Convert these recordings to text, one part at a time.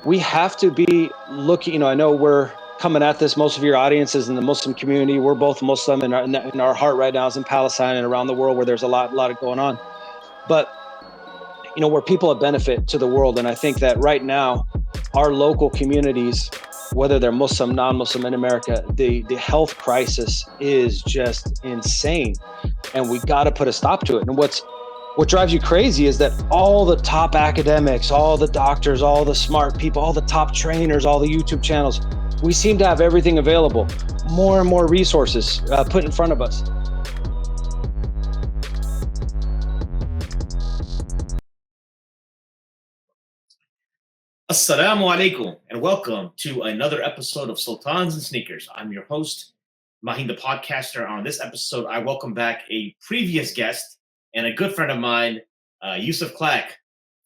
we have to be looking. I know we're coming at this. Most of your audience is in the Muslim community. We're both Muslim, and our heart right now is in Palestine and around the world where there's a lot of going on. But we're people of benefit to the world, and I think that right now, our local communities, whether they're Muslim, non-Muslim in America, the health crisis is just insane, and we got to put a stop to it. And what drives you crazy is that all the top academics, all the doctors, all the smart people, all the top trainers, all the YouTube channels, we seem to have everything available, more and more resources put in front of us. Assalamu alaikum, and welcome to another episode of Sultans and Sneakers. I'm your host, Maheen the podcaster. On this episode, I welcome back a previous guest and a good friend of mine, Yusuf Clack,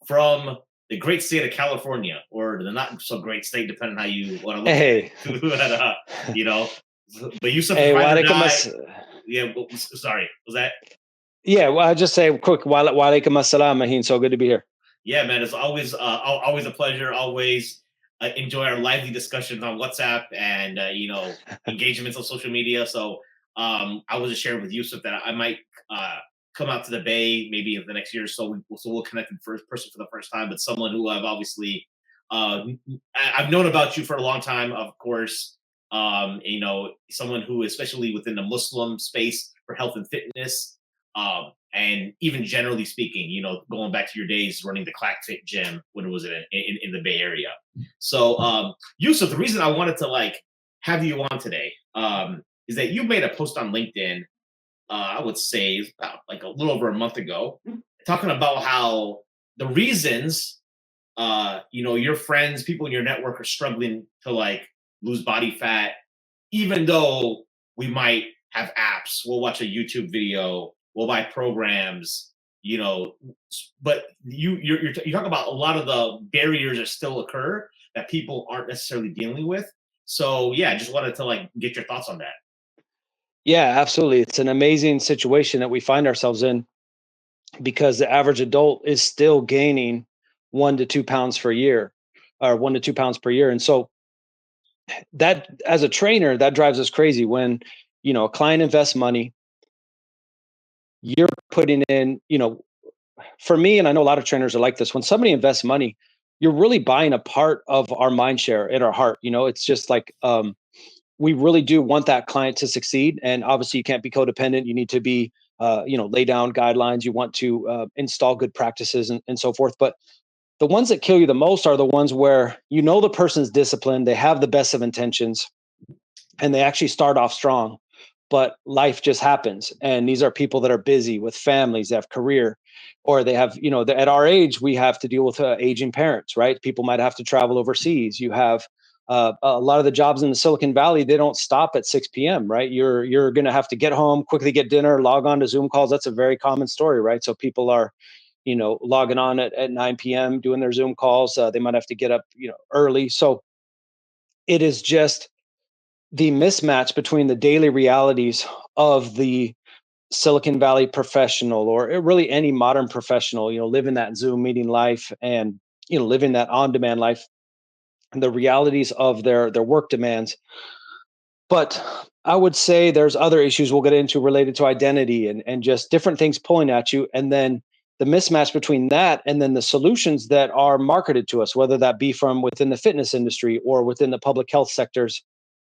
from the great state of California, or the not so great state, depending on how you want to look at it. But Yusuf is ride or die. Yeah, sorry, was that? Yeah, well, I'll just say quick, wa alaikum assalam, Maheen. So good to be here. Yeah, man, it's always a pleasure. Always enjoy our lively discussions on WhatsApp and engagements on social media. So I was just sharing with Yusuf that I might come out to the Bay maybe in the next year or so. We'll connect in first person for the first time. But someone who I've obviously I've known about you for a long time, of course. Someone who, especially within the Muslim space for health and fitness. And even generally speaking, going back to your days running the ClackFit gym when it was in the Bay Area. So, Yusuf, the reason I wanted to have you on today is that you made a post on LinkedIn. I would say about a little over a month ago, talking about how the reasons your friends, people in your network are struggling to lose body fat, even though we might have apps. We'll watch a YouTube video. We'll buy programs, but you talk about a lot of the barriers that still occur that people aren't necessarily dealing with. So yeah, I just wanted to get your thoughts on that. Yeah, absolutely. It's an amazing situation that we find ourselves in because the average adult is still gaining 1 to 2 pounds per year, or 1 to 2 pounds per year. And so that, as a trainer, that drives us crazy when, a client invests money, you're putting in, for me, and I know a lot of trainers are like this, when somebody invests money, you're really buying a part of our mind share in our heart. It's just we really do want that client to succeed. And obviously you can't be codependent. You need to be, lay down guidelines. You want to install good practices and so forth. But the ones that kill you the most are the ones where, the person's disciplined, they have the best of intentions, and they actually start off strong, but life just happens. And these are people that are busy with families, they have career, or they have, at our age, we have to deal with aging parents, right? People might have to travel overseas. You have a lot of the jobs in the Silicon Valley, they don't stop at 6 p.m., right? You're going to have to get home, quickly get dinner, log on to Zoom calls. That's a very common story, right? So people are, logging on at 9 p.m., doing their Zoom calls. They might have to get up, early. So it is just the mismatch between the daily realities of the Silicon Valley professional, or really any modern professional, living that Zoom meeting life and, living that on-demand life, and the realities of their work demands. But I would say there's other issues we'll get into related to identity and just different things pulling at you. And then the mismatch between that and then the solutions that are marketed to us, whether that be from within the fitness industry or within the public health sectors.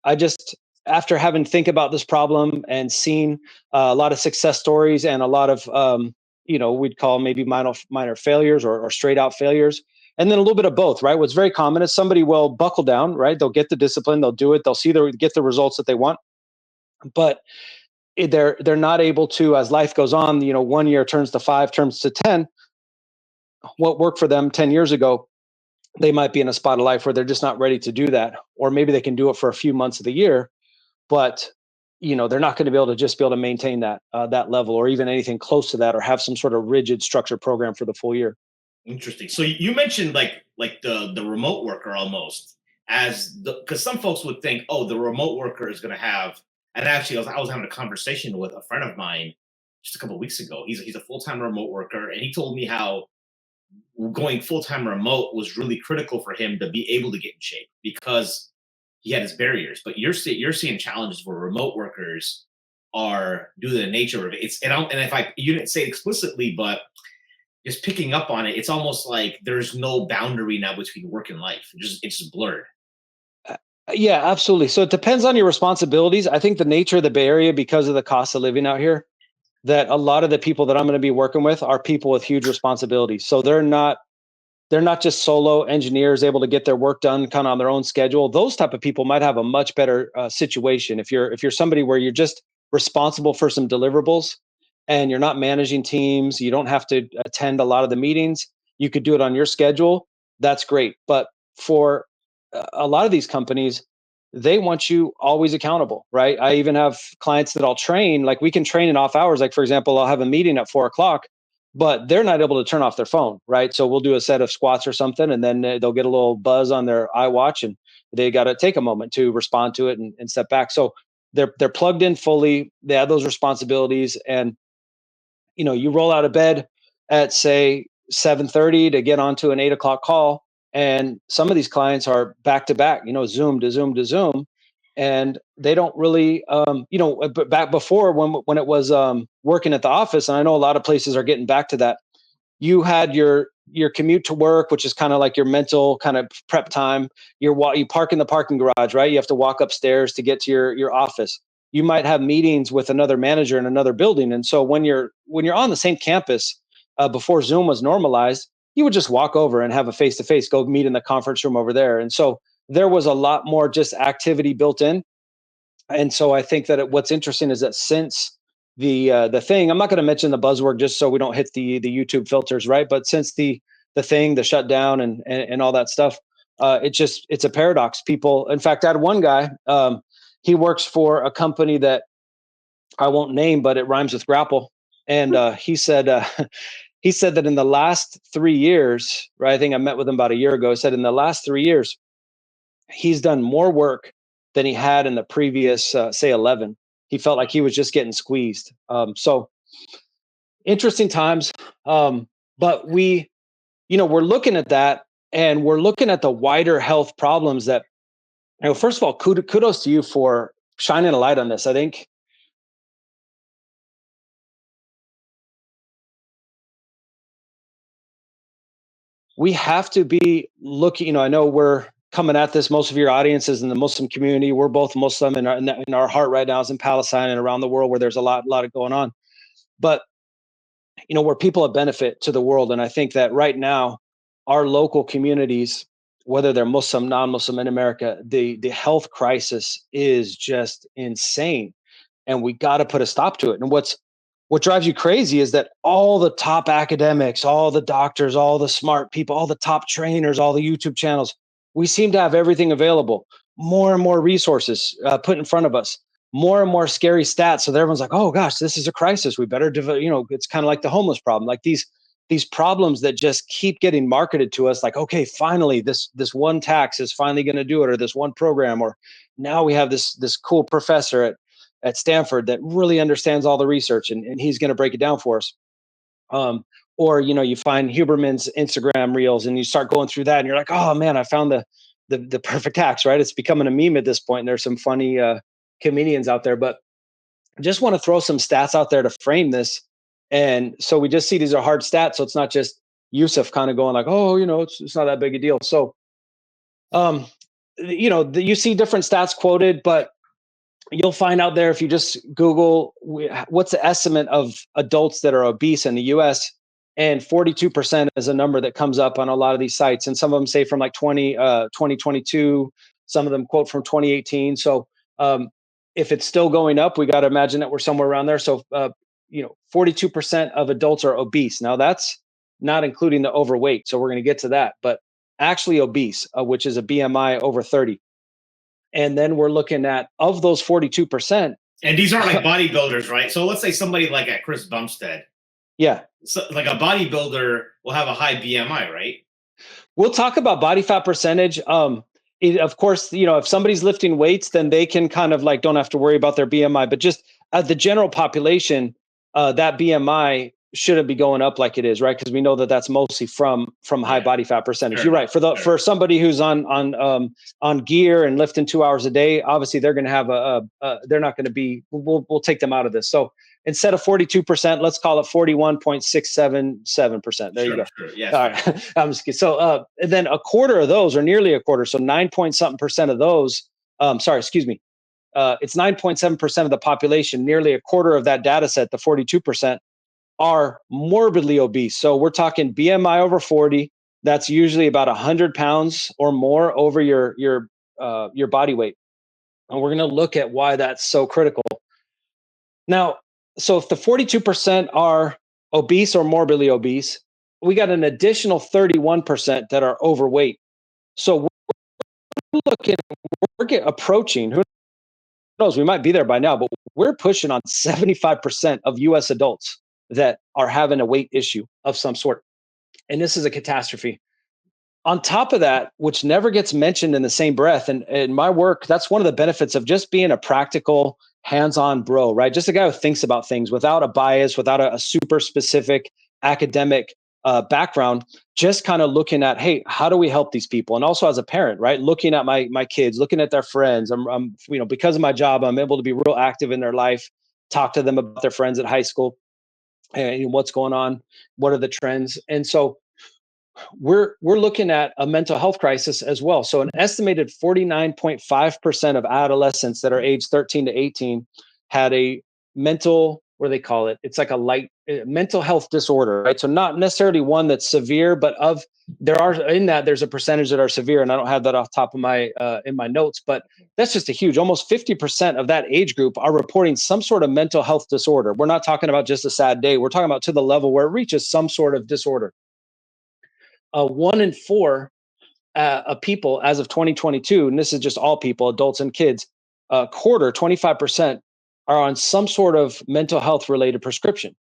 I just, after having think about this problem and seen a lot of success stories and a lot of, we'd call maybe minor failures or straight out failures, and then a little bit of both, right? What's very common is somebody will buckle down, right? They'll get the discipline, they'll do it, they'll get the results that they want, but they're not able to, as life goes on, 1 year turns to 5, turns to 10. What worked for them 10 years ago, they might be in a spot of life where they're just not ready to do that, or maybe they can do it for a few months of the year, but they're not going to be able to maintain that level, or even anything close to that, or have some sort of rigid structured program for the full year. Interesting. So you mentioned the remote worker almost as because some folks would think, oh, the remote worker is going to have. And actually, I was having a conversation with a friend of mine just a couple of weeks ago. He's a full-time remote worker, and he told me how going full time remote was really critical for him to be able to get in shape because he had his barriers. But you're seeing challenges where remote workers are due to the nature of it. It's and if I you didn't say it explicitly, but just picking up on it, it's almost like there's no boundary now between work and life. It's just blurred. Uh, Yeah, absolutely. So it depends on your responsibilities. I think the nature of the Bay Area, because of the cost of living out here, that a lot of the people that I'm going to be working with are people with huge responsibilities. So they're not just solo engineers able to get their work done kind of on their own schedule. Those type of people might have a much better situation. If you're somebody where you're just responsible for some deliverables and you're not managing teams, you don't have to attend a lot of the meetings, you could do it on your schedule. That's great. But for a lot of these companies, they want you always accountable, right? I even have clients that I'll train, like we can train in off hours. Like, for example, I'll have a meeting at 4 o'clock, but they're not able to turn off their phone, right? So we'll do a set of squats or something, and then they'll get a little buzz on their iWatch, and they got to take a moment to respond to it and step back. So they're plugged in fully. They have those responsibilities, and you roll out of bed at say 7:30 to get onto an 8 o'clock call, and some of these clients are back to back, Zoom to Zoom to Zoom, and they don't really, but back before when it was working at the office, and I know a lot of places are getting back to that. You had your commute to work, which is kind of like your mental kind of prep time. You park in the parking garage, right? You have to walk upstairs to get to your office. You might have meetings with another manager in another building, and so when you're on the same campus, before Zoom was normalized, you would just walk over and have a face to face, go meet in the conference room over there, and so there was a lot more just activity built in. And so I think that what's interesting is that since the thing, I'm not going to mention the buzzword just so we don't hit the YouTube filters, right? But since the thing, the shutdown and all that stuff, it's a paradox. People, in fact, I had one guy. He works for a company that I won't name, but it rhymes with grapple, and he said that in the last 3 years, right? I think I met with him about a year ago. He said in the last 3 years he's done more work than he had in the previous, say, 11. He felt like he was just getting squeezed. So interesting times. But we're looking at that, and we're looking at the wider health problems that, first of all, kudos to you for shining a light on this. I think we have to be looking, I know we're coming at this, most of your audiences in the Muslim community. We're both Muslim, and our heart right now is in Palestine and around the world where there's a lot of going on. But we're people of benefit to the world. And I think that right now, our local communities, whether they're Muslim, non-Muslim in America, the health crisis is just insane. And we got to put a stop to it. And what drives you crazy is that all the top academics, all the doctors, all the smart people, all the top trainers, all the YouTube channels, we seem to have everything available, more and more resources put in front of us, more and more scary stats. So that everyone's like, oh gosh, this is a crisis. We better, it's kind of like the homeless problem, like these problems that just keep getting marketed to us like, okay, finally this one tax is finally going to do it, or this one program, or now we have this cool professor at Stanford that really understands all the research, and he's going to break it down for us. Um, or you find Huberman's Instagram reels, and you start going through that, and you're like, oh man, I found the perfect hacks, right? It's becoming a meme at this point, and there's some funny comedians out there, but I just want to throw some stats out there to frame this. And so we just see these are hard stats, so it's not just Yusuf kind of going like, oh, it's not that big a deal. So um, you see different stats quoted, but you'll find out there if you just Google what's the estimate of adults that are obese in the US, and 42% is a number that comes up on a lot of these sites. And some of them say from like 2022, some of them quote from 2018. So if it's still going up, we got to imagine that we're somewhere around there. So, 42% of adults are obese. Now that's not including the overweight. So we're going to get to that, but actually obese, which is a BMI over 30. And then we're looking at, of those 42%. And these aren't like bodybuilders, right? So let's say somebody like at Chris Bumstead. Yeah. So like a bodybuilder will have a high BMI, right? We'll talk about body fat percentage. Of course, if somebody's lifting weights, then they can kind of like don't have to worry about their BMI. But just the general population, that BMI shouldn't be going up like it is, right? Because we know that that's mostly from high Yeah. body fat percentage. Fair You're right. enough. For the Fair for somebody who's on gear and lifting 2 hours a day, obviously they're going to have they're not going to be. We'll take them out of this. So instead of 42%, let's call it 41.677%. There you Sure, go. sure. Yes, All fair. right. I'm just kidding. So and then a quarter of those, or nearly a quarter, so 9 point something percent of those. Sorry, excuse me. It's 9.7% of the population, nearly a quarter of that data set, the 42%, are morbidly obese. So we're talking BMI over 40. That's usually about 100 pounds or more over your body weight. And we're going to look at why that's so critical. Now, so if the 42% are obese or morbidly obese, we got an additional 31% that are overweight. So we're looking, approaching, who knows, we might be there by now, but we're pushing on 75% of US adults that are having a weight issue of some sort. And this is a catastrophe. On top of that, which never gets mentioned in the same breath, and in my work, that's one of the benefits of just being a practical, hands-on bro, right? Just a guy who thinks about things without a bias, without a super specific academic background, just kind of looking at, hey, how do we help these people? And also as a parent, right? Looking at my kids, looking at their friends. I'm because of my job, I'm able to be real active in their life, talk to them about their friends at high school and what's going on, what are the trends. And so we're looking at a mental health crisis as well. So an estimated 49.5% of adolescents that are age 13 to 18 had a mental, what do they call it? It's like a light mental health disorder, right? So not necessarily one that's severe, but there's a percentage that are severe, and I don't have that off the top of my in my notes, but that's just a huge, almost 50% of that age group are reporting some sort of mental health disorder. We're not talking about just a sad day. We're talking about to the level where it reaches some sort of disorder. 1 in 4 of people as of 2022, and this is just all people, adults and kids, a quarter, 25% are on some sort of mental health related prescription.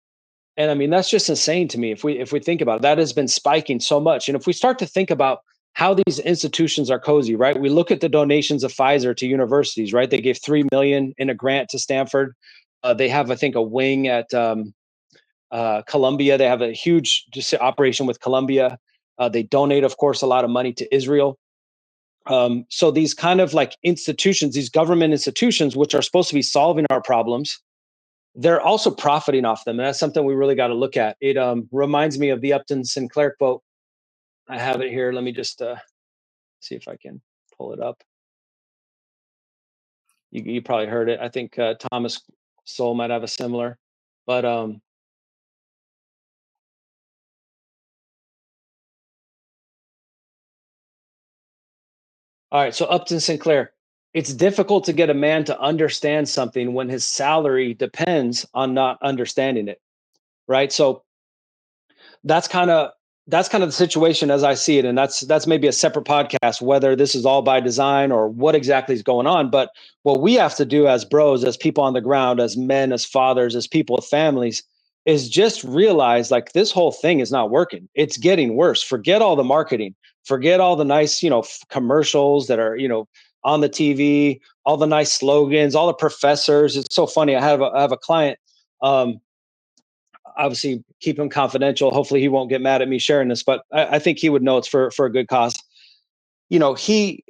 And I mean, that's just insane to me. If we think about it, that has been spiking so much. And if we start to think about how these institutions are cozy, right? We look at the donations of Pfizer to universities, right? They gave 3 million in a grant to Stanford. They have, I think, a wing at Colombia. They have a huge operation with Colombia. They donate, of course, a lot of money to Israel. So these kind of like institutions, these government institutions, which are supposed to be solving our problems, they're also profiting off them. And that's something we really got to look at. It reminds me of the Upton Sinclair quote. I have it here. Let me just see if I can pull it up. You probably heard it. I think Thomas Sowell might have a similar, but all right, so Upton Sinclair. It's difficult to get a man to understand something when his salary depends on not understanding it, right? So that's kind of that's kind of the situation as I see it, and that's maybe a separate podcast whether this is all by design or what exactly is going on. But what we have to do as bros, as people on the ground, as men, as fathers, as people with families, is just realize like this whole thing is not working. It's getting worse. Forget all the marketing. Forget all the nice, commercials that are, on the TV, all the nice slogans, all the professors. It's so funny. I have a client. Obviously keep him confidential. Hopefully he won't get mad at me sharing this, but I think he would know it's for a good cause. He,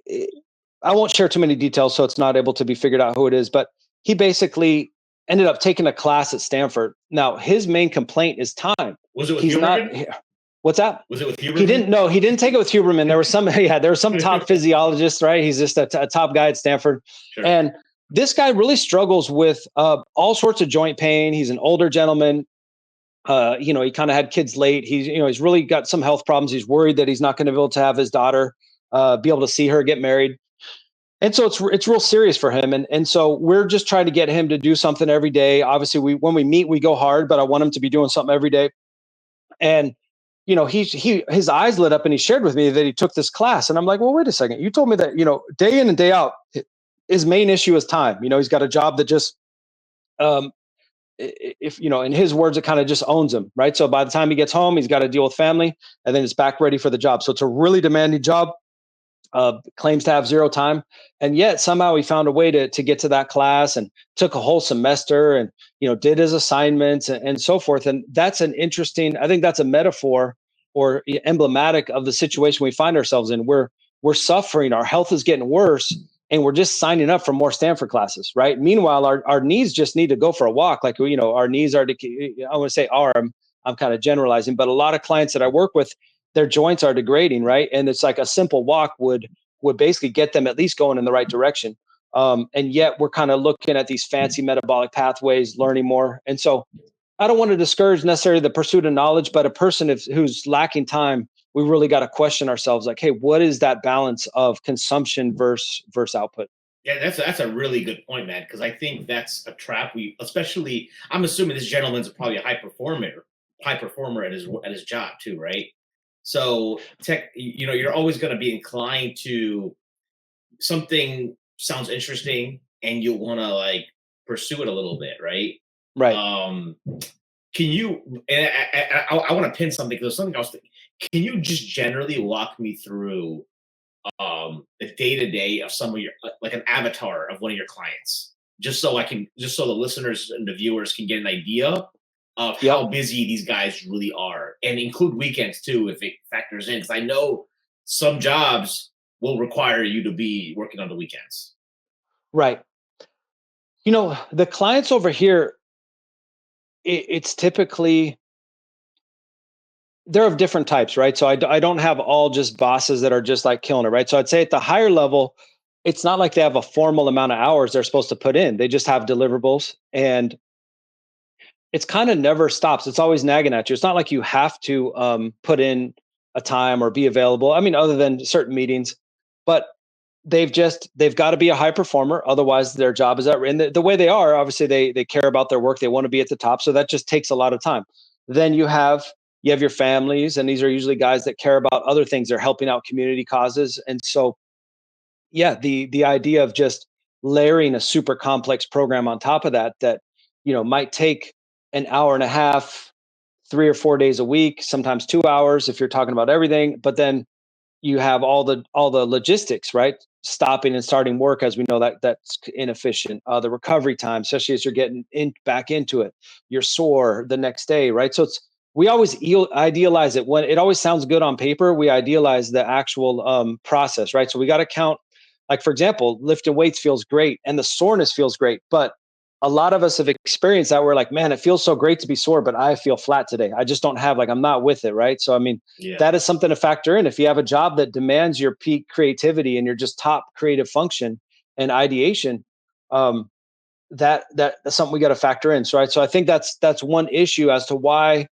I won't share too many details, so it's not able to be figured out who it is, but he basically ended up taking a class at Stanford. Now his main complaint is time. Was it with He's not. Huberman? What's that? Was it with He Huberman? didn't know. He didn't take it with Huberman. There was some. Yeah, there were some top physiologists, right? He's just a top guy at Stanford, Sure. and this guy really struggles with all sorts of joint pain. He's an older gentleman. He kind of had kids late. He's really got some health problems. He's worried that he's not going to be able to have his daughter be able to see her get married. And so it's real serious for him. And so we're just trying to get him to do something every day. Obviously, when we meet, we go hard, but I want him to be doing something every day. And his eyes lit up and he shared with me that he took this class. And I'm like, well, wait a second. You told me that, day in and day out, his main issue is time. He's got a job that just um, if in his words, it kind of just owns him, right? So by the time he gets home, he's got to deal with family, and then it's back ready for the job. So it's a really demanding job. claims to have zero time, and yet somehow he found a way to get to that class and took a whole semester and did his assignments and so forth. And that's an interesting. I think that's a metaphor or emblematic of the situation we find ourselves in. We're suffering. Our health is getting worse, and we're just signing up for more Stanford classes, right? Meanwhile, our knees just need to go for a walk. Like our knees are. I want to say arm. I'm kind of generalizing, but a lot of clients that I work with, their joints are degrading, right? And it's like a simple walk would basically get them at least going in the right direction. And yet we're kind of looking at these fancy metabolic pathways, learning more. And so I don't want to discourage necessarily the pursuit of knowledge, but a person who's lacking time, we really got to question ourselves, like, hey, what is that balance of consumption versus output? Yeah, that's a really good point, man. Because I think that's a trap. Especially, I'm assuming this gentleman's probably a high performer at his job too, right? So you're always going to be inclined to something sounds interesting, and you want to like pursue it a little bit, right? Right. Um, can you? And I want to pin something because something else. Can you just generally walk me through the day to day of some of your like an avatar of one of your clients, just so the listeners and the viewers can get an idea of how Yep. busy these guys really are, and include weekends too if it factors in. Because I know some jobs will require you to be working on the weekends. Right. The clients over here, it's typically they're of different types, right? So I don't have all just bosses that are just like killing it, right? So I'd say at the higher level, it's not like they have a formal amount of hours they're supposed to put in. They just have deliverables, and it's kind of never stops. It's always nagging at you. It's not like you have to put in a time or be available. I mean, other than certain meetings, but they've got to be a high performer. Otherwise, their job is at risk. And the way they are, obviously, they care about their work. They want to be at the top. So that just takes a lot of time. Then you have your families, and these are usually guys that care about other things. They're helping out community causes, and so yeah, the idea of just layering a super complex program on top of that might take an hour and a half, 3 or 4 days a week, sometimes 2 hours if you're talking about everything. But then you have all the logistics, right? Stopping and starting work, as we know, that's inefficient. The recovery time, especially as you're getting back into it, you're sore the next day, right? So we always idealize it. When it always sounds good on paper, we idealize the actual process, right? So we got to count, like, for example, lifting weights feels great and the soreness feels great, but a lot of us have experienced that. We're like, man, it feels so great to be sore, but I feel flat today. I just don't have, like, I'm not with it, right? So I mean, Yeah. that is something to factor in. If you have a job that demands your peak creativity and your just top creative function and ideation, um, that's something we got to factor in. So, right. So I think that's one issue as to why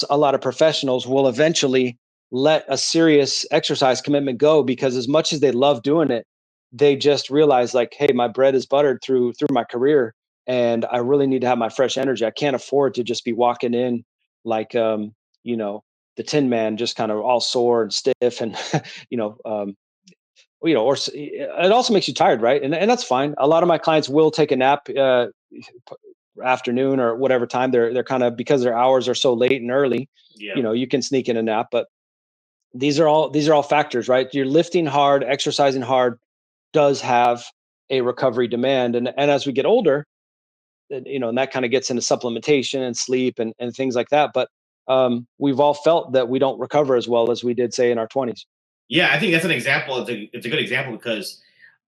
a lot of professionals will eventually let a serious exercise commitment go, because as much as they love doing it, they just realize, like, hey, my bread is buttered through my career, and I really need to have my fresh energy. I can't afford to just be walking in like you know the Tin Man, just kind of all sore and stiff, and you know um, it also makes you tired, right? And that's fine. A lot of my clients will take a nap afternoon or whatever time they're kind of, because their hours are so late and early. Yeah. You can sneak in a nap, but these are all factors, right? You're lifting hard, exercising hard does have a recovery demand, and as we get older, and that kind of gets into supplementation and sleep and things like that. But we've all felt that we don't recover as well as we did, say, in our 20s. Yeah, I think that's an example. It's a good example because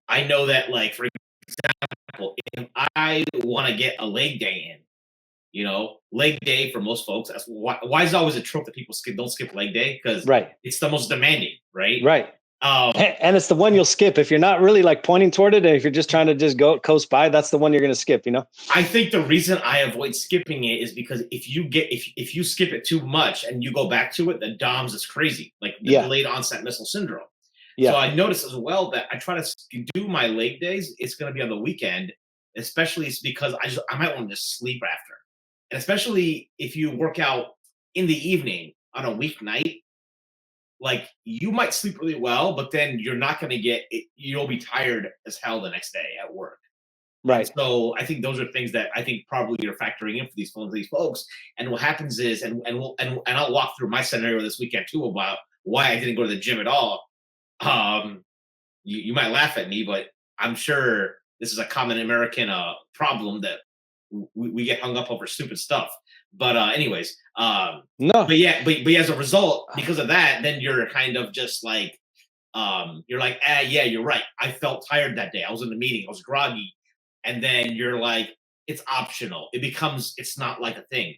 I know that, like, for example, if I want to get a leg day in, leg day for most folks, that's why is it always a trope that people don't skip leg day? Because Right. it's the most demanding, right? Right. Um, And it's the one you'll skip if you're not really like pointing toward it, and if you're just trying to just go coast by, that's the one you're going to skip. I think the reason I avoid skipping it is because if you skip it too much and you go back to it, the DOMS is crazy, like the Yeah. delayed onset missile syndrome. So Yeah. I noticed as well that I try to do my leg days. It's going to be on the weekend, especially it's because I might want to just sleep after, and especially if you work out in the evening on a weeknight, like you might sleep really well, but then you're not going to get it. You'll be tired as hell the next day at work. And Right. so I think those are things that I think probably you're factoring in for these folks. And what happens is, and I'll walk through my scenario this weekend too about why I didn't go to the gym at all. Um, you might laugh at me, but I'm sure this is a common American problem that we get hung up over stupid stuff. But anyways, No, but yeah, but as a result, because of that, then you're kind of just like you're like, yeah, you're right. I felt tired that day. I was in the meeting. I was groggy, and then you're like, it's optional. It becomes, it's not like a thing.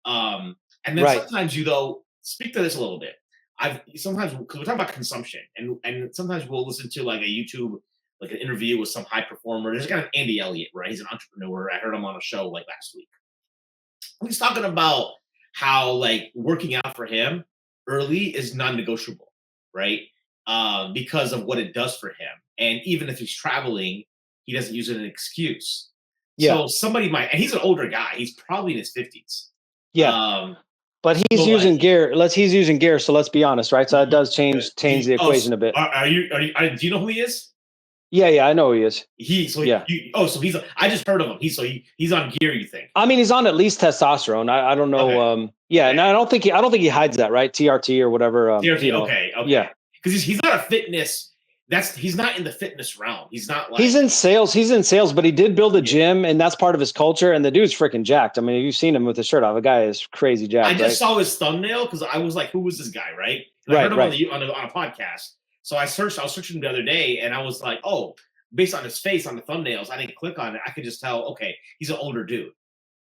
And then right. sometimes you though speak to this a little bit. I've sometimes because we're talking about consumption, and sometimes we'll listen to like a YouTube like an interview with some high performer. There's a guy named Andy Elliott, right? He's an entrepreneur. I heard him on a show like last week. He's talking about how like working out for him early is non-negotiable, right? Because of what it does for him. And even if he's traveling, he doesn't use it as an excuse. Yeah, So somebody might, and he's an older guy. He's probably in his 50s. yeah. Um, But he's so like, using gear. He's using gear. So let's be honest, right? So that does uh, change the oh, equation a bit. do you know who he is? Yeah, yeah. I know who he is. Yeah. So he's, I just heard of him. He's on gear, you think? I mean, he's on at least testosterone. I don't know. Okay. Yeah, Okay. and I don't think he hides that, right? TRT or whatever. TRT, okay, okay. Yeah. Because he's not a fitness. He's not in the fitness realm. He's not like He's in sales. He's in sales, but he did build a yeah. gym, and that's part of his culture. And the dude's freaking jacked. I mean, you've seen him with his shirt off. The guy is crazy I jacked, just right? saw his thumbnail because I was like, "Who was this guy?" Right? And I heard Right, him on right. the on a podcast. So I searched. I was searching the other day, and I was like, "Oh, based on his face on the thumbnails, I didn't click on it. I could just tell. Okay, he's an older dude,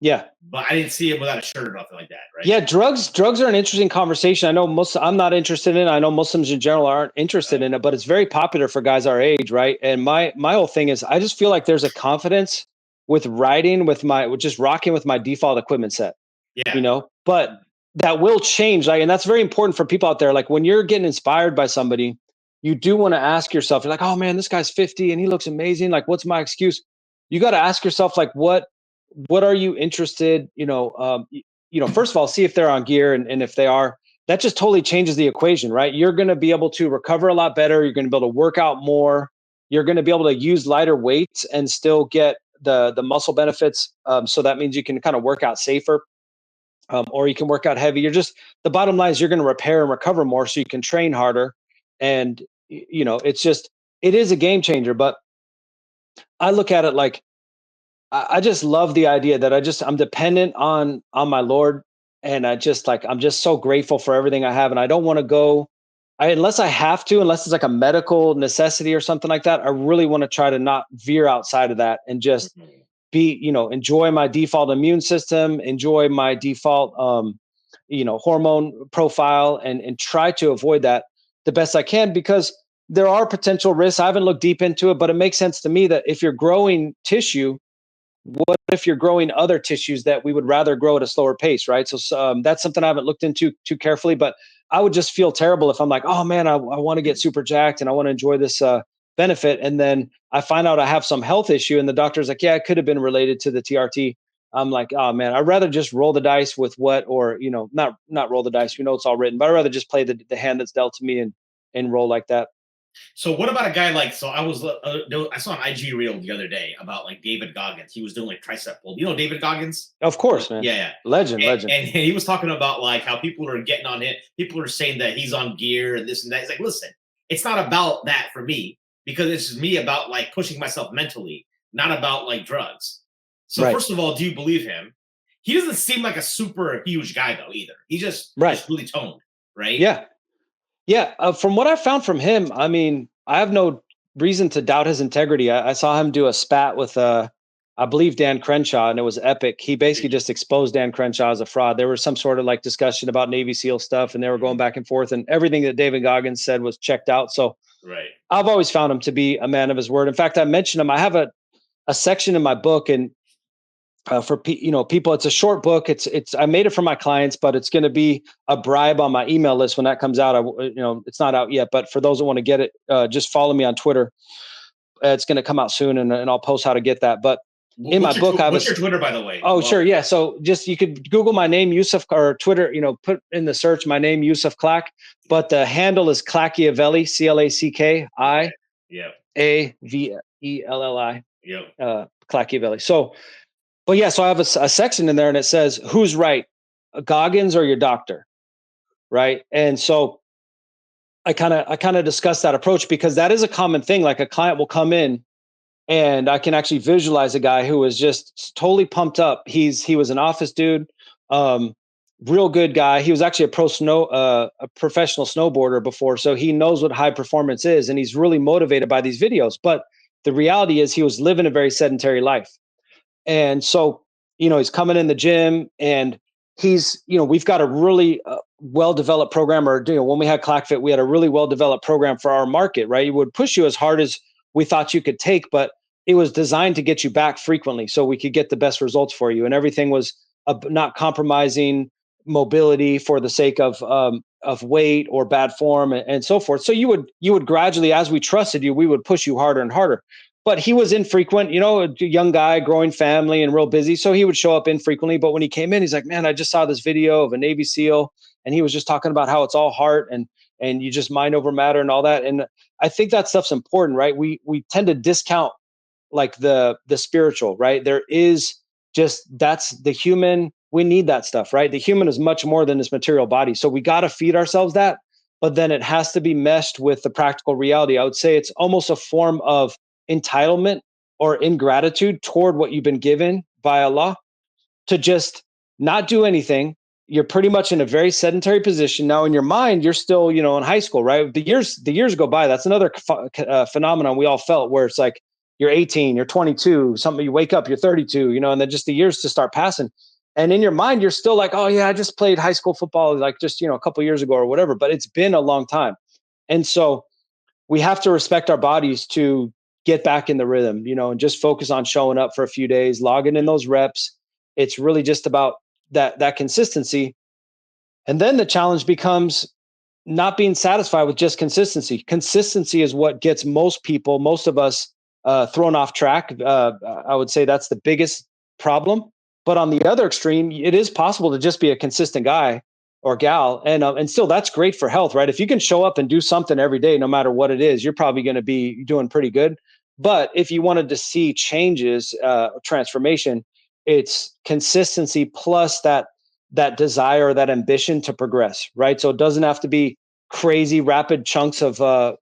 Yeah. but I didn't see him without a shirt or nothing like that." Right? Yeah, drugs are an interesting conversation. I know I'm not interested in it. I know Muslims in general aren't interested in it, but it's very popular for guys our age, right? And my whole thing is I just feel like there's a confidence with riding with just rocking with my default equipment set, Yeah. but that will change. Like, and that's very important for people out there. Like when you're getting inspired by somebody, you do want to ask yourself, you're like, oh man, this guy's 50 and he looks amazing. Like, what's my excuse? You got to ask yourself, like, what are you interested, first of all, see if they're on gear. And if they are, that just totally changes the equation, right? You're going to be able to recover a lot better. You're going to be able to work out more. You're going to be able to use lighter weights and still get the muscle benefits. So that means you can kind of work out safer, or you can work out heavy. The bottom line is you're going to repair and recover more so you can train harder. And, it is a game changer. But I look at it like, I just love the idea that I'm dependent on my Lord, and I'm just so grateful for everything I have, and I don't want to go, unless I have to, unless it's like a medical necessity or something like that. I really want to try to not veer outside of that and just Mhm. enjoy my default immune system, enjoy my default hormone profile, and try to avoid that the best I can, because there are potential risks. I haven't looked deep into it, but it makes sense to me that if you're growing tissue, what if you're growing other tissues that we would rather grow at a slower pace, right? So that's something I haven't looked into too carefully, but I would just feel terrible if I'm like, oh man, I want to get super jacked and I want to enjoy this benefit, and then I find out I have some health issue, and the doctor's like, yeah, it could have been related to the TRT. I'm like, oh man, I'd rather just roll the dice with or not roll the dice. We know it's all written, but I'd rather just play the hand that's dealt to me and roll like that. So what about a guy like? So I saw an IG reel the other day about like David Goggins. He was doing like tricep pull. You know David Goggins? Of course, man. Yeah, yeah. Legend, And, legend. and he was talking about like how people are getting on him. People are saying that he's on gear and this and that. He's like, listen, it's not about that for me because it's just me about like pushing myself mentally, not about like drugs. So Right, first of all, do you believe him? He doesn't seem like a super huge guy though either. He's right. just really toned, right? Yeah. Yeah, from what I found from him, I mean, I have no reason to doubt his integrity. I saw him do a spat with, I believe, Dan Crenshaw, and it was epic. He basically just exposed Dan Crenshaw as a fraud. There was some sort of like discussion about Navy SEAL stuff, and they were going Mhm. back and forth, and everything that David Goggins said was checked out. So Right. I've always found him to be a man of his word. In fact, I mentioned him. I have a section in my book, and for people, it's a short book. It's I made it for my clients, but it's going to be a bribe on my email list when that comes out. It's not out yet, but for those that want to get it, just follow me on Twitter. It's going to come out soon, and I'll post how to get that. But in my book, I have What's your Twitter, by the way? oh Well, sure, yeah. So just you could Google my name, Yusuf, or Twitter. Put in the search my name, Yusuf Clack. But the handle is Clackiavelli, okay. CLACKIAVELLI, Yeah. Yep. Clackiavelli. But yeah, so I have a section in there, and it says, "Who's right, Goggins or your doctor?" Right, and so I kind of discuss that approach because that is a common thing. Like a client will come in and I can actually visualize a guy who was just totally pumped up. He was an office dude, um, real good guy. He was actually a professional snowboarder before, so he knows what high performance is, and he's really motivated by these videos. But the reality is, he was living a very sedentary life. And so, he's coming in the gym and we've got a really well developed program, or, when we had ClackFit, we had a really well developed program for our market, right? It would push you as hard as we thought you could take, but it was designed to get you back frequently so we could get the best results for you. And everything was not compromising mobility for the sake of weight or bad form and so forth. So you would gradually, as we trusted you, we would push you harder and harder. But he was infrequent, a young guy, growing family and real busy. So he would show up infrequently. But when he came in, he's like, man, I just saw this video of a Navy SEAL. And he was just talking about how it's all heart and you just mind over matter and all that. And I think that stuff's important, right? We tend to discount like the spiritual, right? There is just, that's the human. We need that stuff, right? The human is much more than this material body. So we got to feed ourselves that, but then it has to be meshed with the practical reality. I would say it's almost a form of entitlement or ingratitude toward what you've been given by Allah, to just not do anything. You're pretty much in a very sedentary position now. In your mind, you're still, in high school, right? The years go by. That's another phenomenon we all felt, where it's like you're 18, you're 22, something, you wake up, you're 32, and then just the years just start passing. And in your mind, you're still like, oh yeah, I just played high school football, like just, a couple years ago or whatever. But it's been a long time, and so we have to respect our bodies to get back in the rhythm, and just focus on showing up for a few days, logging in those reps. It's really just about that consistency. And then the challenge becomes not being satisfied with just consistency. Consistency is what gets most of us, thrown off track. I would say that's the biggest problem. But on the other extreme, it is possible to just be a consistent guy or gal, and still that's great for health, right? If you can show up and do something every day, no matter what it is, you're probably going to be doing pretty good. But if you wanted to see changes, transformation, it's consistency plus that desire, that ambition to progress, right? So it doesn't have to be crazy rapid chunks of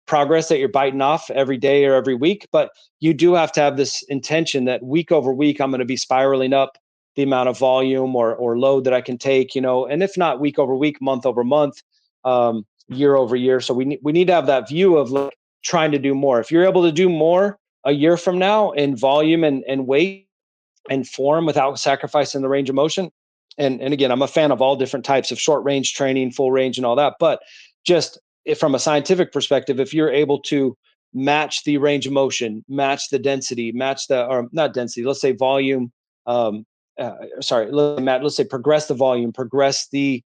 progress that you're biting off every day or every week, but you do have to have this intention that week over week I'm going to be spiraling up the amount of volume or load that I can take, and if not week over week, month over month, year over year. So we need to have that view of like trying to do more. If you're able to do more a year from now in volume and weight and form without sacrificing the range of motion. And again, I'm a fan of all different types of short range training, full range, and all that. But just if from a scientific perspective, if you're able to match the range of motion, match the density, or not density, let's say volume. Sorry, let's say progress the volume, progress the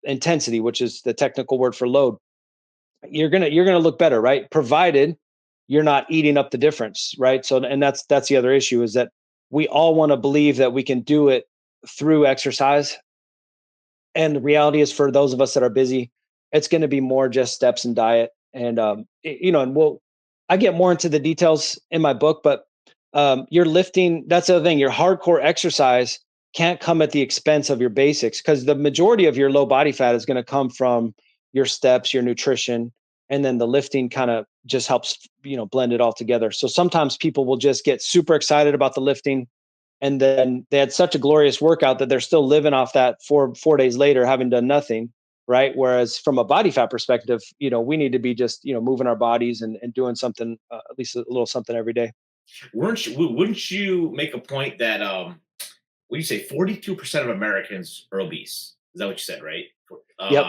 intensity, which is the technical word for load. You're gonna look better, right? Provided you're not eating up the difference, right? So, and that's the other issue, is that we all want to believe that we can do it through exercise, and the reality is, for those of us that are busy, it's going to be more just steps and diet. And and I get more into the details in my book, but your lifting, that's the other thing. Your hardcore exercise can't come at the expense of your basics, because the majority of your low body fat is going to come from your steps, your nutrition, and then the lifting kind of just helps, blend it all together. So sometimes people will just get super excited about the lifting, and then they had such a glorious workout that they're still living off that four days later, having done nothing, right? Whereas from a body fat perspective, we need to be just, moving our bodies and doing something, at least a little something every day. Wouldn't you make a point that what do you say 42% of Americans are obese? Is that what you said, right? Yep.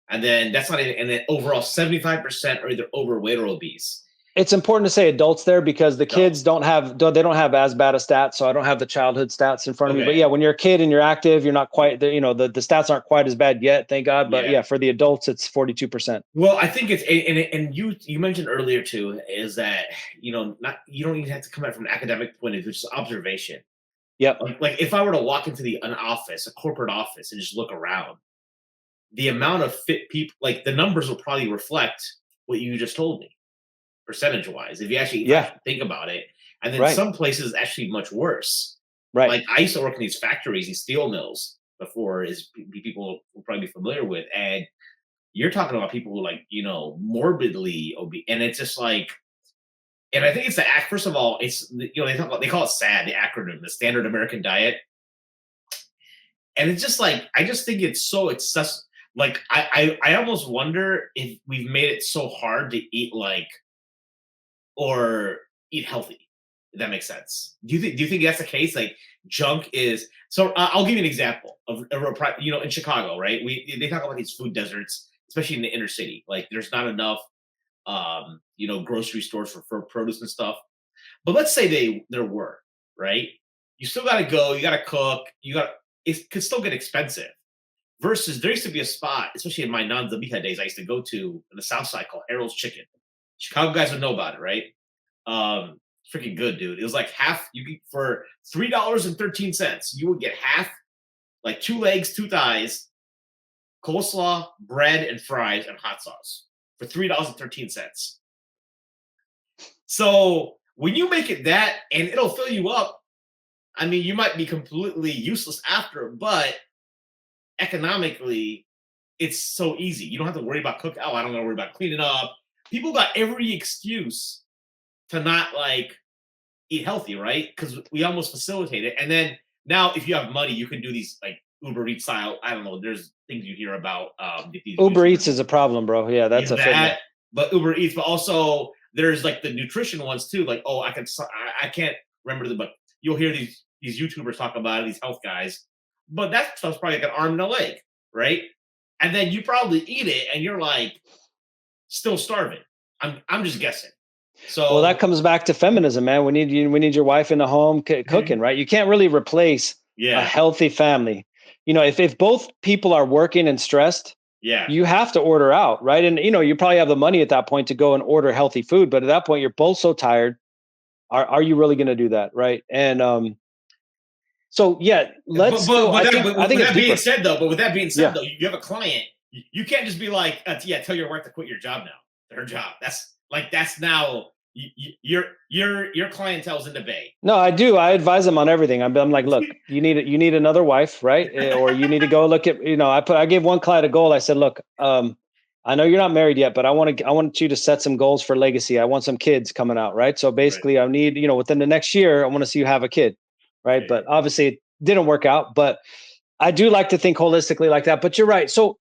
And then that's not even, and then overall 75% are either overweight or obese. It's important to say adults there, because the kids Adults. don't have as bad a stats. So I don't have the childhood stats in front of me, but Okay. yeah, when you're a kid and you're active, you're not quite the stats aren't quite as bad yet, thank God. But Yeah. yeah, for the adults, it's 42%. Well, I think it's and you mentioned earlier too is that not you don't even have to come at it from an academic point of view, just observation. Yep. Like if I were to walk into an office, a corporate office, and just look around, the amount of fit people, like the numbers will probably reflect what you just told me, percentage wise. If I Yeah. actually think about it, and then Right. some places actually much worse. Right. Like I used to work in these factories, these steel mills before, is people will probably be familiar with, and you're talking about people who like, morbidly obese, and it's just like, and I think it's the act. First of all, it's they call it SAD, the acronym, the Standard American Diet, and it's just like I just think it's so excessive. Like I almost wonder if we've made it so hard to eat like or eat healthy. If that makes sense. Do you think that's the case? Like junk is so. I'll give you an example in Chicago, right? They talk about these food deserts, especially in the inner city. Like there's not enough grocery stores for produce and stuff. But let's say there were, right? You still got to go. You got to cook. It could still get expensive. Versus there used to be a spot, especially in my non-Zabita days, I used to go to in the South Side called Harold's Chicken. Chicago guys would know about it, right? Freaking good, dude. It was like half. You could for $3.13, you would get half, like 2 legs, 2 thighs, coleslaw, bread, and fries, and hot sauce for $3.13. So when you make it that, and it'll fill you up. I mean, you might be completely useless after, but economically, it's so easy. You don't have to worry about cooking. Oh, I don't got to worry about cleaning up. People got every excuse to not like eat healthy, right? Because we almost facilitate it. And then now, if you have money, you can do these like Uber Eats style. I don't know. There's things you hear about. Uber Eats is a problem, bro. Yeah, that's a fitness. But Uber Eats, but also there's like the nutrition ones too. Like, oh, I can't remember them, but you'll hear these YouTubers talk about it, these health guys. But that stuff's probably like an arm and a leg, right? And then you probably eat it, and you're like still starving. I'm just guessing. So well, that comes back to feminism, man. We need your wife in the home cooking, right? You can't really replace a healthy family. If both people are working and stressed, you have to order out, right? And you probably have the money at that point to go and order healthy food, but at that point you're both so tired. Are you really going to do that, right? And so yeah, let's go. I think with that being said, though, you have a client. You can't just be like, tell your wife to quit your job now. Her job. That's now your clientele's in the bay. No, I do. I advise them on everything. I'm like, look, you need another wife, right? Or you need to go look at. I gave one client a goal. I said, look, I know you're not married yet, but I want you to set some goals for legacy. I want some kids coming out, right? So basically, I need within the next year, I want to see you have a kid, right? But obviously, it didn't work out. But I do like to think holistically like that. But you're right. So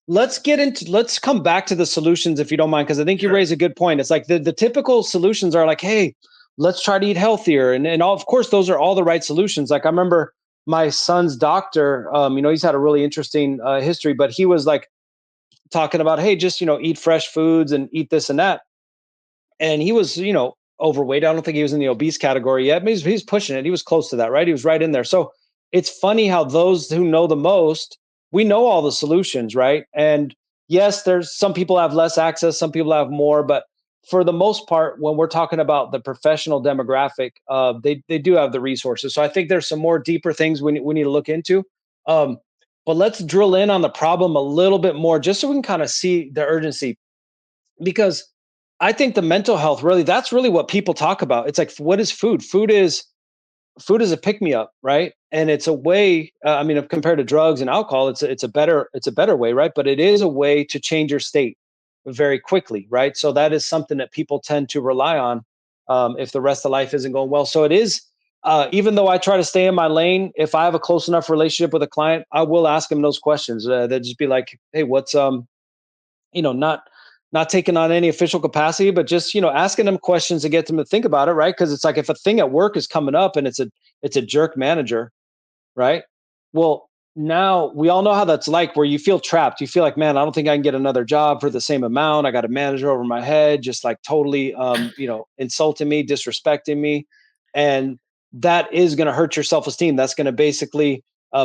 let's come back to the solutions if you don't mind, because I think you raise a good point. It's like the typical solutions are like, hey, let's try to eat healthier. And all, of course, those are all the right solutions. Like I remember my son's doctor, he's had a really interesting history, but he was like talking about, hey, just, eat fresh foods and eat this and that. And he was, overweight. I don't think he was in the obese category yet, but he's pushing it. He was close to that, right? He was right in there. So it's funny how those who know the most, we know all the solutions, right? And yes, there's some people have less access, some people have more, but for the most part, when we're talking about the professional demographic, they do have the resources. So I think there's some more deeper things we need to look into. Um, but let's drill in on the problem a little bit more, just so we can kind of see the urgency, because I think the mental health that's really what people talk about. It's like, what is food? Food is a pick me up, right? And it's a way. Compared to drugs and alcohol, it's a better way, right? But it is a way to change your state very quickly, right? So that is something that people tend to rely on if the rest of life isn't going well. So it is. Even though I try to stay in my lane, if I have a close enough relationship with a client, I will ask them those questions. They'll just be like, "Hey, what's not taking on any official capacity, but just asking them questions to get them to think about it, right? Because it's like if a thing at work is coming up and it's a jerk manager, right? Well, now we all know how that's like, where you feel trapped. You feel like, man, I don't think I can get another job for the same amount. I got a manager over my head, just like totally, insulting me, disrespecting me, and that is going to hurt your self-esteem. That's going to basically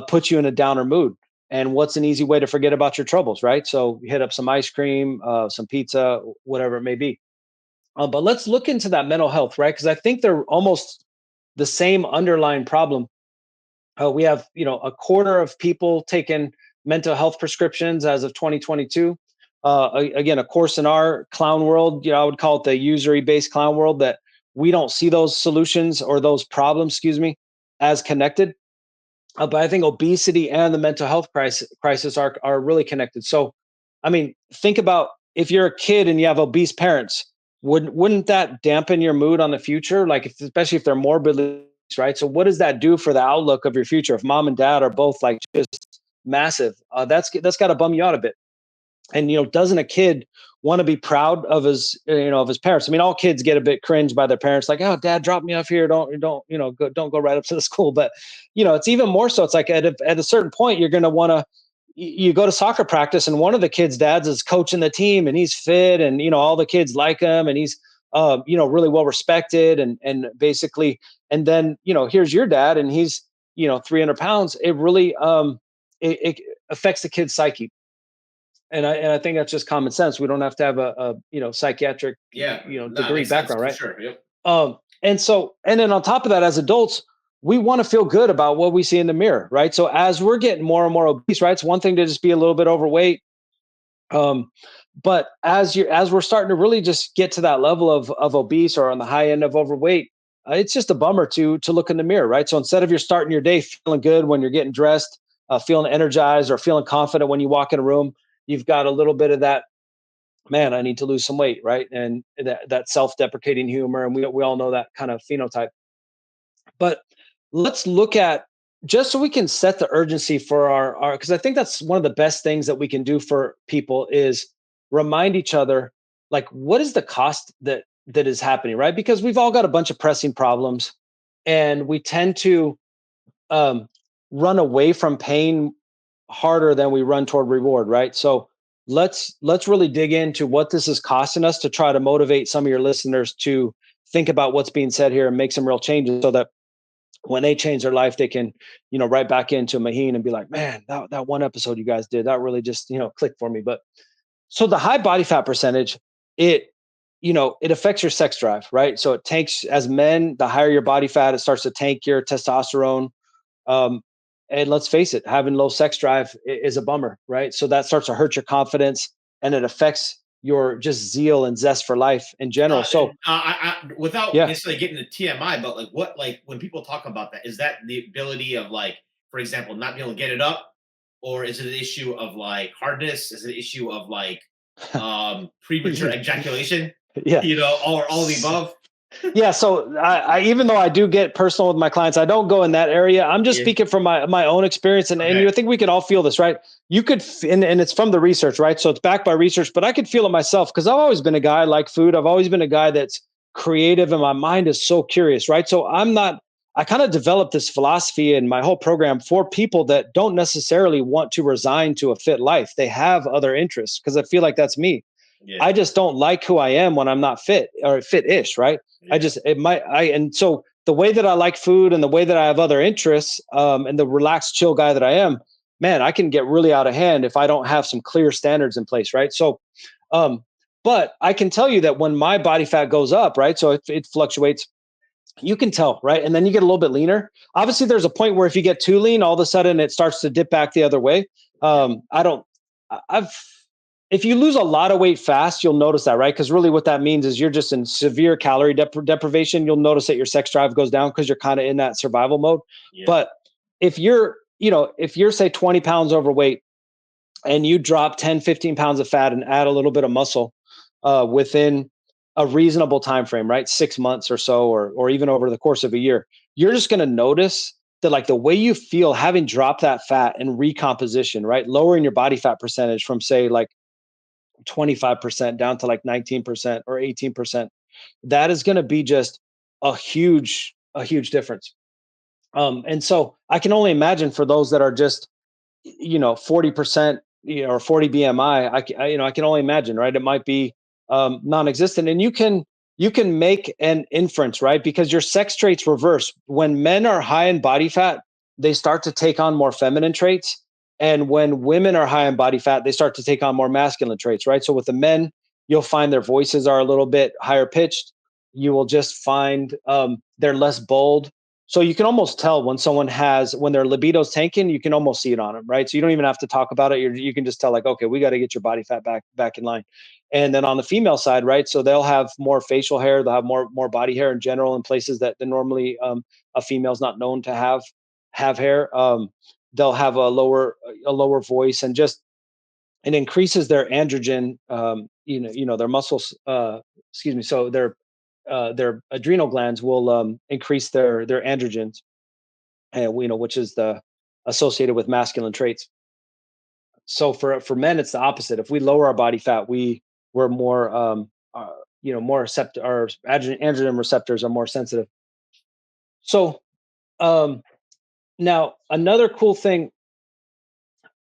put you in a downer mood. And what's an easy way to forget about your troubles, right? So hit up some ice cream, some pizza, whatever it may be. But let's look into that mental health, right? Because I think they're almost the same underlying problem. We have, a quarter of people taking mental health prescriptions as of 2022. Again, of course, in our clown world, I would call it the usury-based clown world, that we don't see those solutions or those problems, as connected. But I think obesity and the mental health crisis are really connected. So I mean, think about if you're a kid and you have obese parents, wouldn't that dampen your mood on the future? Like, especially if they're morbidly obese, right? So, what does that do for the outlook of your future? If mom and dad are both like just massive, that's got to bum you out a bit. And doesn't a kid want to be proud of his of his parents? I mean, all kids get a bit cringe by their parents, like, oh, dad, drop me off here, don't go right up to the school. But it's even more so. It's like at a certain point you're going to want to, you go to soccer practice and one of the kids' dads is coaching the team and he's fit and all the kids like him and he's really well respected and basically, and then here's your dad and he's 300 pounds. It really it affects the kid's psyche. And I think that's just common sense. We don't have to have a psychiatric Yeah, no, it degree makes sense background, for right? sure. Yep. And then on top of that, as adults, we want to feel good about what we see in the mirror, right? So as we're getting more and more obese, right? It's one thing to just be a little bit overweight, but as we're starting to really just get to that level of obese or on the high end of overweight, it's just a bummer to look in the mirror, right? So instead of you're starting your day feeling good when you're getting dressed, feeling energized or feeling confident when you walk in a room, you've got a little bit of that, man, I need to lose some weight, right? And that self-deprecating humor, and we all know that kind of phenotype. But let's look at, just so we can set the urgency for our because I think that's one of the best things that we can do for people is remind each other, like, what is the cost that is happening, right? Because we've all got a bunch of pressing problems and we tend to um, run away from pain harder than we run toward reward, right? So let's really dig into what this is costing us to try to motivate some of your listeners to think about what's being said here and make some real changes so that when they change their life, they can, right back into Maheen and be like, man, that one episode you guys did, that really just, clicked for me. But so the high body fat percentage, it, it affects your sex drive, right? So it tanks, as men, the higher your body fat, it starts to tank your testosterone. Um, and let's face it, having low sex drive is a bummer, right? So that starts to hurt your confidence and it affects your just zeal and zest for life in general. So Without yeah, necessarily getting to TMI, but like what, like when people talk about that, is that the ability of, like, for example, not being able to get it up, or is it an issue of like hardness? Is it an issue of like premature ejaculation? yeah. All the above. Yeah, so I even though I do get personal with my clients, I don't go in that area. I'm just Yeah. speaking from my own experience, and Okay. you think we could all feel this, right? You could, and it's from the research, right? So it's backed by research, but I could feel it myself because I've always been a guy like food. I've always been a guy that's creative, and my mind is so curious, right? So I'm not. I kind of developed this philosophy in my whole program for people that don't necessarily want to resign to a fit life. They have other interests because I feel like that's me. Yeah. I just don't like who I am when I'm not fit or fit-ish, right? I Yeah. just it might I and so the way that I like food and the way that I have other interests, and the relaxed, chill guy that I am, man, I can get really out of hand if I don't have some clear standards in place, right? So, um, but I can tell you that when my body fat goes up, right, so it fluctuates. You can tell, right? And then you get a little bit leaner. Obviously, there's a point where if you get too lean, all of a sudden it starts to dip back the other way. Yeah. I don't. I've If you lose a lot of weight fast, you'll notice that, right? Because really, what that means is you're just in severe calorie deprivation. You'll notice that your sex drive goes down because you're kind of in that survival mode. Yeah. But if you're say 20 pounds overweight and you drop 10, 15 pounds of fat and add a little bit of muscle within a reasonable time frame, right? 6 months or so, or even over the course of a year, you're just going to notice that, like, the way you feel having dropped that fat and recomposition, right? Lowering your body fat percentage from, say, like 25% down to like 19% or 18%, that is going to be just a huge difference. And so I can only imagine for those that are just 40%, or 40 BMI, I can only imagine, right? It might be non-existent. And you can make an inference, right? Because your sex traits reverse when men are high in body fat, they start to take on more feminine traits, and when women are high in body fat, they start to take on more masculine traits, right? So with the men, you'll find their voices are a little bit higher pitched. You will just find they're less bold. So you can almost tell when their libido's tanking, you can almost see it on them, right? So you don't even have to talk about it. You can just tell, like, okay, we got to get your body fat back in line. And then on the female side, right? So they'll have more facial hair, they'll have more body hair in general in places that normally a female's not known to have hair. They'll have a lower voice, and just it increases their androgen, their muscles, excuse me. So their adrenal glands will increase their androgens, and which is the associated with masculine traits. So for men, it's the opposite. If we lower our body fat, we're more more receptor, our androgen receptors are more sensitive. So um, now another cool thing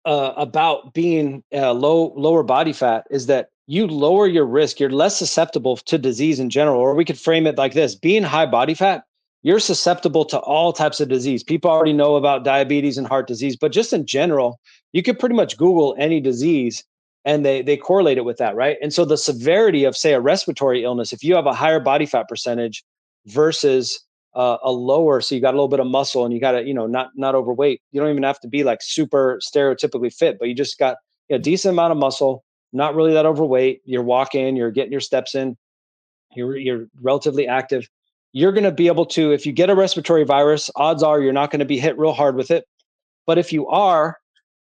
about being lower body fat is that you lower your risk. You're less susceptible to disease in general, or we could frame it like this: being high body fat, you're susceptible to all types of disease. People already know about diabetes and heart disease, but just in general, you could pretty much Google any disease and they correlate it with that, right? And so the severity of, say, a respiratory illness, if you have a higher body fat percentage versus a lower, so you got a little bit of muscle and you got to, not overweight. You don't even have to be like super stereotypically fit, but you just got a decent amount of muscle, not really that overweight. You're walking, you're getting your steps in, you're relatively active. You're going to be able to, if you get a respiratory virus, odds are you're not going to be hit real hard with it. But if you are,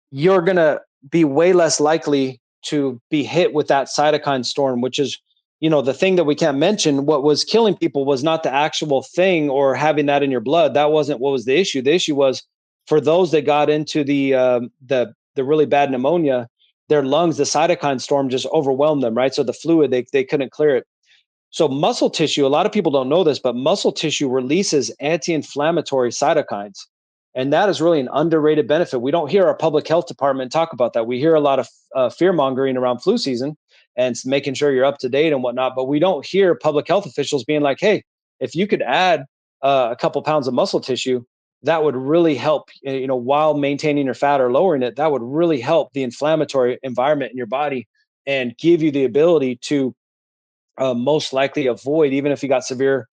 you're going to be way less likely to be hit with that cytokine storm, which is, the thing that we can't mention. What was killing people was not the actual thing or having that in your blood. That wasn't what was the issue. The issue was for those that got into the really bad pneumonia, their lungs, the cytokine storm just overwhelmed them, right? So the fluid, they couldn't clear it. So muscle tissue, a lot of people don't know this, but muscle tissue releases anti-inflammatory cytokines. And that is really an underrated benefit. We don't hear our public health department talk about that. We hear a lot of fear mongering around flu season and making sure you're up to date and whatnot, but we don't hear public health officials being like, hey, if you could add a couple pounds of muscle tissue, that would really help, while maintaining your fat or lowering it, that would really help the inflammatory environment in your body and give you the ability to most likely avoid, even if you got severe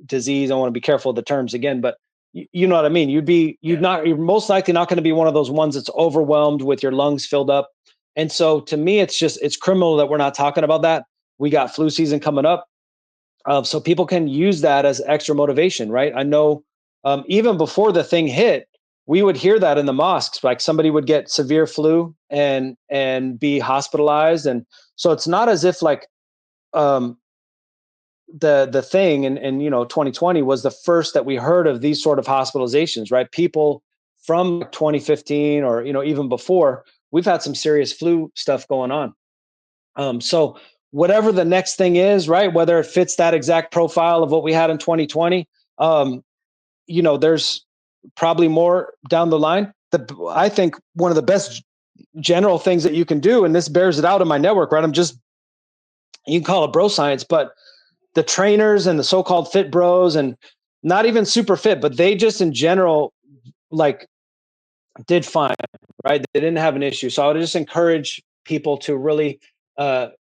disease. I want to be careful of the terms again, but you know what I mean. You're most likely not going to be one of those ones that's overwhelmed with your lungs filled up. And so to me, it's criminal that we're not talking about that. We got flu season coming up. So people can use that as extra motivation, right? I know even before the thing hit, we would hear that in the mosques, like somebody would get severe flu and be hospitalized. And so it's not as if like um, the thing in 2020 was the first that we heard of these sort of hospitalizations, right? People from 2015 or even before, we've had some serious flu stuff going on. So whatever the next thing is, right, whether it fits that exact profile of what we had in 2020, there's probably more down the line. I think one of the best general things that you can do, and this bears it out in my network, right? You can call it bro science, but the trainers and the so-called fit bros and not even super fit, but they just in general, like, did fine, right? They didn't have an issue. So I would just encourage people to really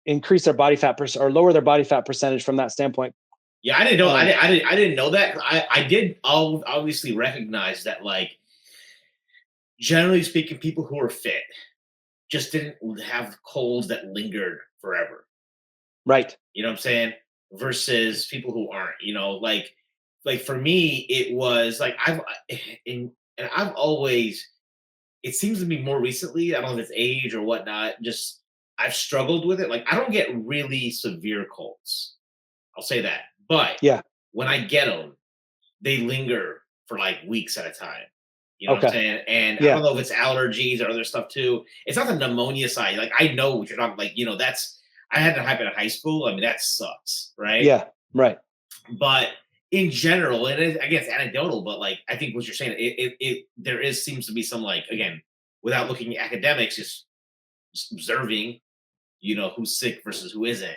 increase their body fat or lower their body fat percentage from that standpoint. Yeah, I didn't know. I didn't know that. I did obviously recognize that, like, generally speaking, people who are fit just didn't have colds that lingered forever. Right. You know what I'm saying? Versus people who aren't. Like for me, it was like and I've always. It seems to be more recently. I don't know if it's age or whatnot. Just I've struggled with it. Like I don't get really severe colds. I'll say that. But yeah, when I get them, they linger for like weeks at a time. You know what I'm okay, saying? And I yeah, don't know if it's allergies or other stuff too. It's not the pneumonia side. Like I know what you're talking. Like that's I had that happen in high school. I mean that sucks, right? yeah, right. But in general, and again, it's anecdotal, but like I think what you're saying, it there is seems to be some like again, without looking at academics, just observing, who's sick versus who isn't.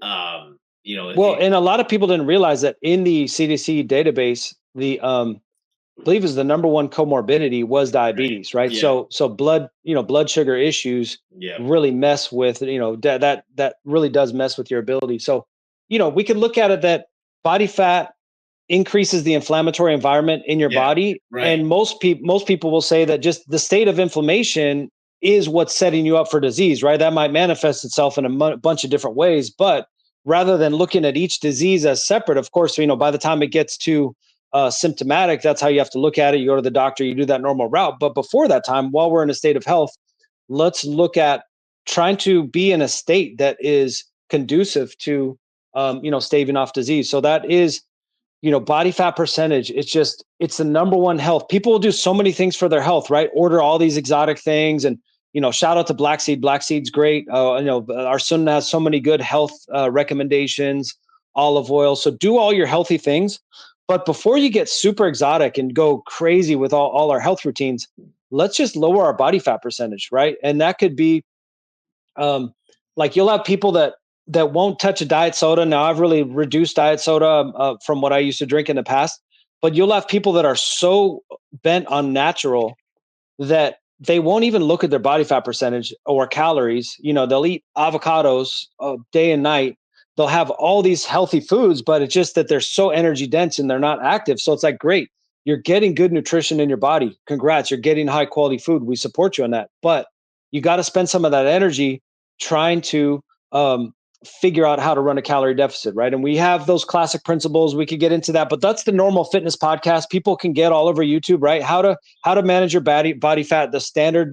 Well, and a lot of people didn't realize that in the CDC database, the I believe is the number one comorbidity was diabetes, right? Yeah. So blood sugar issues Yeah. really mess with, that really does mess with your ability. So, we could look at it that body fat increases the inflammatory environment in your Yeah. body. Right. And most people will say that just the state of inflammation is what's setting you up for disease, right? That might manifest itself in a bunch of different ways, but rather than looking at each disease as separate, of course, by the time it gets to symptomatic, that's how you have to look at it. You go to the doctor, you do that normal route. But before that time, while we're in a state of health, let's look at trying to be in a state that is conducive to staving off disease. So that is, body fat percentage. It's the number one health. People will do so many things for their health, right? Order all these exotic things, and shout out to black seed. Black seed's great. Our sunnah has so many good health recommendations. Olive oil. So do all your healthy things, but before you get super exotic and go crazy with all our health routines, let's just lower our body fat percentage, right? And that could be um, like you'll have people that won't touch a diet soda. Now I've really reduced diet soda from what I used to drink in the past, but you'll have people that are so bent on natural that they won't even look at their body fat percentage or calories. They'll eat avocados day and night. They'll have all these healthy foods, but it's just that they're so energy dense and they're not active. So it's like, great, you're getting good nutrition in your body. Congrats, you're getting high quality food. We support you on that. But you got to spend some of that energy trying to figure out how to run a calorie deficit, right? And we have those classic principles. We could get into that, but that's the normal fitness podcast. People can get all over YouTube, right? How to manage your body fat, the standard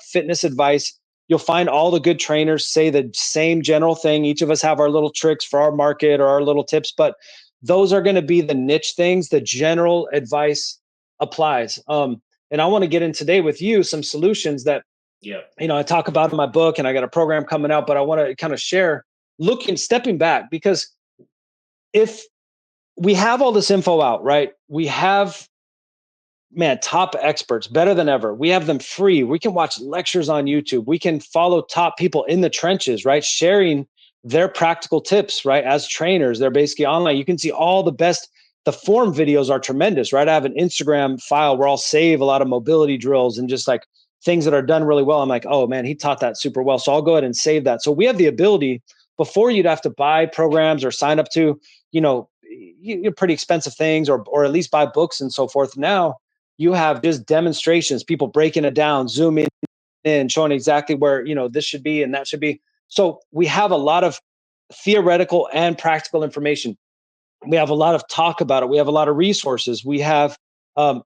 fitness advice. You'll find all the good trainers say the same general thing. Each of us have our little tricks for our market or our little tips, but those are going to be the niche things. The general advice applies. And I want to get in today with you some solutions that Yeah. I talk about in my book, and I got a program coming out, but I want to kind of share stepping back, because if we have all this info out, right? We have, man, top experts, better than ever. We have them free. We can watch lectures on YouTube. We can follow top people in the trenches, right? Sharing their practical tips, right? As trainers, they're basically online. You can see all the best. The form videos are tremendous, right? I have an Instagram file where I'll save a lot of mobility drills and just like things that are done really well. I'm like, oh man, he taught that super well. So I'll go ahead and save that. So we have the ability, before you'd have to buy programs or sign up to, pretty expensive things, or at least buy books and so forth. Now you have just demonstrations, people breaking it down, zooming in, showing exactly where, this should be and that should be. So we have a lot of theoretical and practical information. We have a lot of talk about it. We have a lot of resources. We have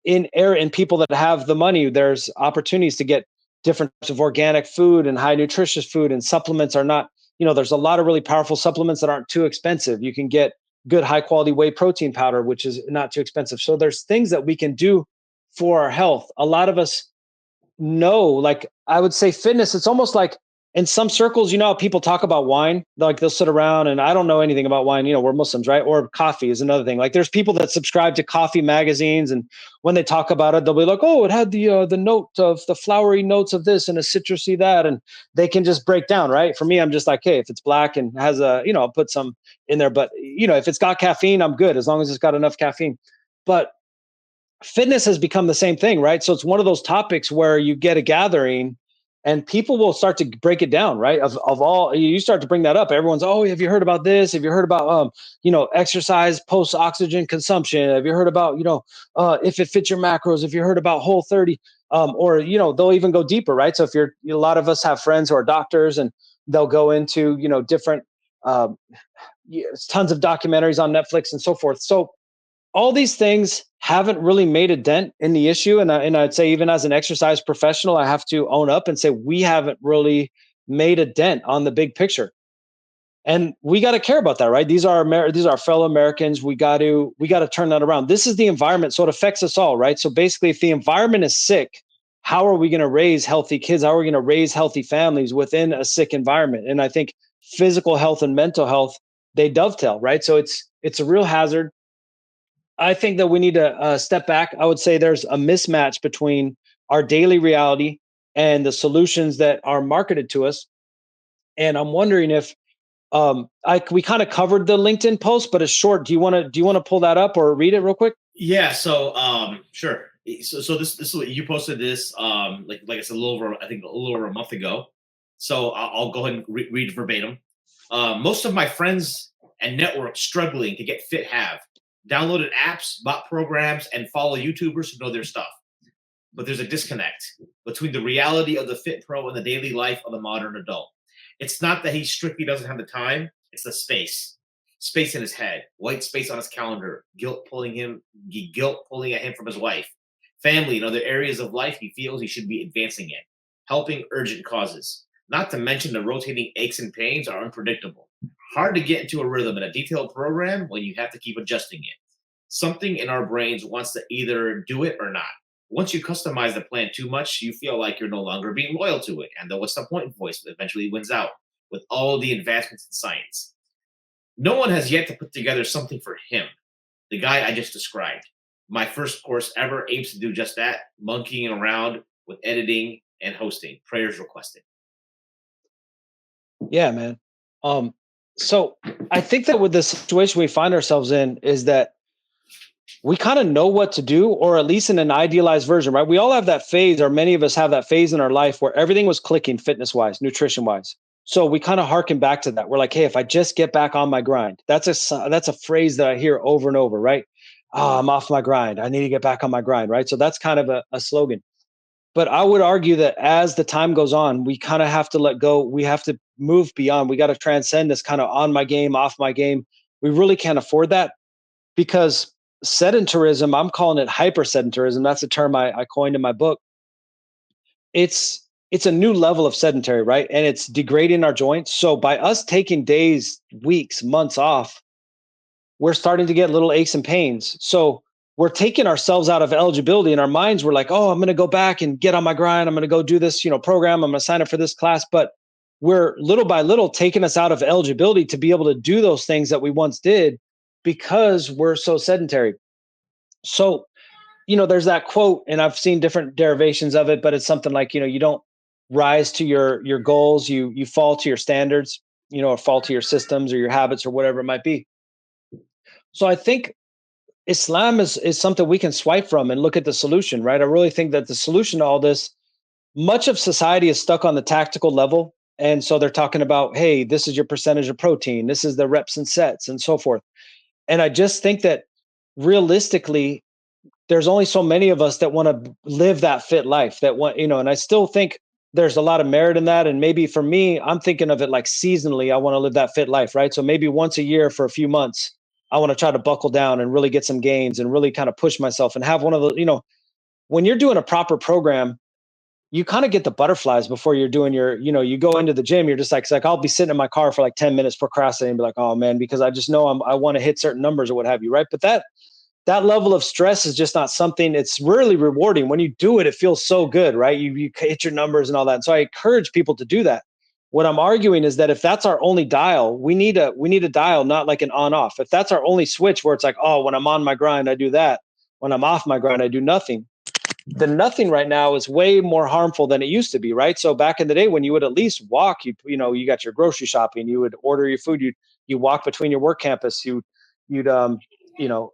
in people that have the money, there's opportunities to get different types of organic food and high nutritious food, and supplements are not, there's a lot of really powerful supplements that aren't too expensive. You can get good high quality whey protein powder, which is not too expensive. So there's things that we can do for our health. A lot of us know, like I would say fitness, it's almost like in some circles, people talk about wine, like they'll sit around, and I don't know anything about wine, we're Muslims, right? Or coffee is another thing. Like there's people that subscribe to coffee magazines, and when they talk about it, they'll be like, oh, it had the note of the flowery notes of this and a citrusy that, and they can just break down, right? For me, I'm just like, hey, if it's black and has I'll put some in there, but if it's got caffeine, I'm good as long as it's got enough caffeine. But fitness has become the same thing, right? So it's one of those topics where you get a gathering and people will start to break it down, right? Of all, you start to bring that up. Everyone's, oh, have you heard about this? Have you heard about, exercise post oxygen consumption? Have you heard about, if it fits your macros? If you heard about Whole 30, or, they'll even go deeper, right? So if a lot of us have friends who are doctors, and they'll go into, different, tons of documentaries on Netflix and so forth. So all these things haven't really made a dent in the issue. And I'd say, even as an exercise professional, I have to own up and say, we haven't really made a dent on the big picture. And we got to care about that, right? These are fellow Americans. We got to turn that around. This is the environment. So it affects us all, right? So basically, if the environment is sick, how are we going to raise healthy kids? How are we going to raise healthy families within a sick environment? And I think physical health and mental health, they dovetail, right? So it's a real hazard. I think that we need to step back. I would say there's a mismatch between our daily reality and the solutions that are marketed to us. And I'm wondering if we kind of covered the LinkedIn post, but it's short. Do you want to pull that up or read it real quick? Yeah. So sure. So this is what you posted this like I said, a little over a month ago. So I'll go ahead and read verbatim. Most of my friends and networks struggling to get fit have downloaded apps, bought programs, and follow YouTubers who know their stuff. But there's a disconnect between the reality of the fit pro and the daily life of the modern adult. It's not that he strictly doesn't have the time, it's the space in his head, white space on his calendar, guilt pulling at him from his wife, family, and other areas of life he feels he should be advancing in. helping urgent causes. Not to mention the rotating aches and pains are unpredictable. Hard to get into a rhythm in a detailed program when you have to keep adjusting it. Something in our brains wants to either do it or not. Once you customize the plan too much, you feel like you're no longer being loyal to it, and the what's the point voice eventually wins out with all the advancements in science. No one has yet to put together something for him, the guy I just described. My first course ever aims to do just that, monkeying around with editing and hosting. Prayers requested. Yeah, man. Um, so I think that with the situation we find ourselves in is that we kind of know what to do, or at least in an idealized version, right? We all have that phase, or many of us have that phase in our life where everything was clicking fitness wise, nutrition wise. So we kind of harken back to that. We're like, hey, if I just get back on my grind, that's a phrase that I hear over and over, right? Oh, I'm off my grind. I need to get back on my grind, right? So that's kind of a slogan. But I would argue that as the time goes on, we kind of have to let go. We have to move beyond. We got to transcend this kind of on my game, off my game. We really can't afford that because sedentarism, I'm calling it hyper sedentarism. That's a term I coined in my book. It's a new level of sedentary, right? And it's degrading our joints. So by us taking days, weeks, months off, we're starting to get little aches and pains. So we're taking ourselves out of eligibility, and our minds were like, oh, I'm going to go back and get on my grind. I'm going to go do this, program. I'm going to sign up for this class. But we're little by little taking us out of eligibility to be able to do those things that we once did because we're so sedentary. So, there's that quote, and I've seen different derivations of it, but it's something like, you don't rise to your goals, you fall to your standards, or fall to your systems or your habits or whatever it might be. So I think Islam is something we can swipe from and look at the solution, right? I really think that the solution to all this, much of society is stuck on the tactical level. And so they're talking about, hey, this is your percentage of protein, this is the reps and sets, and so forth. And I just think that realistically, there's only so many of us that want to live that fit life that want, and I still think there's a lot of merit in that. And maybe for me, I'm thinking of it like seasonally, I want to live that fit life, right? So maybe once a year for a few months, I want to try to buckle down and really get some gains and really kind of push myself and have one of the, when you're doing a proper program, you kind of get the butterflies before you're doing you go into the gym, you're just like, it's like, I'll be sitting in my car for like 10 minutes procrastinating and be like, oh man, because I just know I want to hit certain numbers or what have you. Right. But that level of stress is just not something. It's really rewarding when you do it. It feels so good, right? You hit your numbers and all that. And so I encourage people to do that. What I'm arguing is that if that's our only dial, we need a dial, not like an on off. If that's our only switch where it's like, oh, when I'm on my grind, I do that. When I'm off my grind, I do nothing. The nothing right now is way more harmful than it used to be, right? So back in the day when you would at least walk, you got your grocery shopping, you would order your food, you walk between your work campus, you'd you know,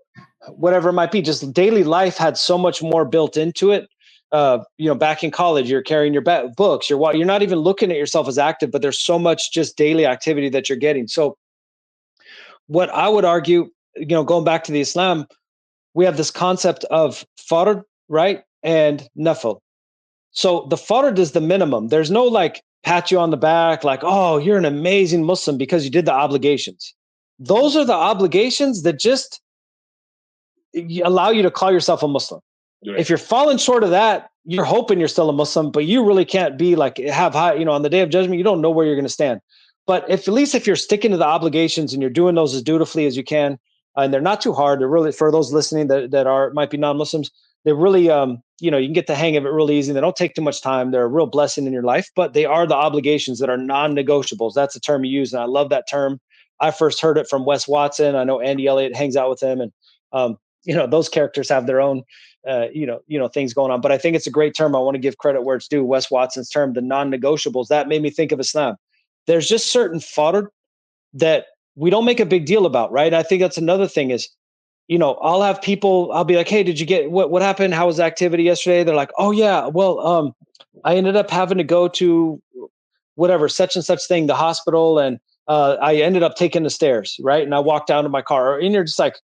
whatever it might be, just daily life had so much more built into it. Back in college, you're carrying your books, you're not even looking at yourself as active, but there's so much just daily activity that you're getting. So what I would argue, going back to the Islam, we have this concept of fard, right? And nafil. So the fard is the minimum. There's no like pat you on the back, like, oh, you're an amazing Muslim because you did the obligations. Those are the obligations that just allow you to call yourself a Muslim. Right. If you're falling short of that, you're hoping you're still a Muslim, but you really can't be like have high, on the day of judgment, you don't know where you're going to stand. But if at least if you're sticking to the obligations and you're doing those as dutifully as you can, and they're not too hard, they're really for those listening that are might be non-Muslims, they're really you can get the hang of it really easy. They don't take too much time. They're a real blessing in your life, but they are the obligations that are non-negotiables. That's a term you use, and I love that term. I first heard it from Wes Watson. I know Andy Elliott hangs out with him, and those characters have their own things going on. But I think it's a great term. I want to give credit where it's due. Wes Watson's term, the non-negotiables, that made me think of Islam. There's just certain fodder that we don't make a big deal about, right? I think that's another thing is, I'll be like, hey, did you get what happened? How was the activity yesterday? They're like, oh yeah, well, I ended up having to go to whatever, such and such thing, the hospital. And I ended up taking the stairs, right? And I walked down to my car. And you're just like,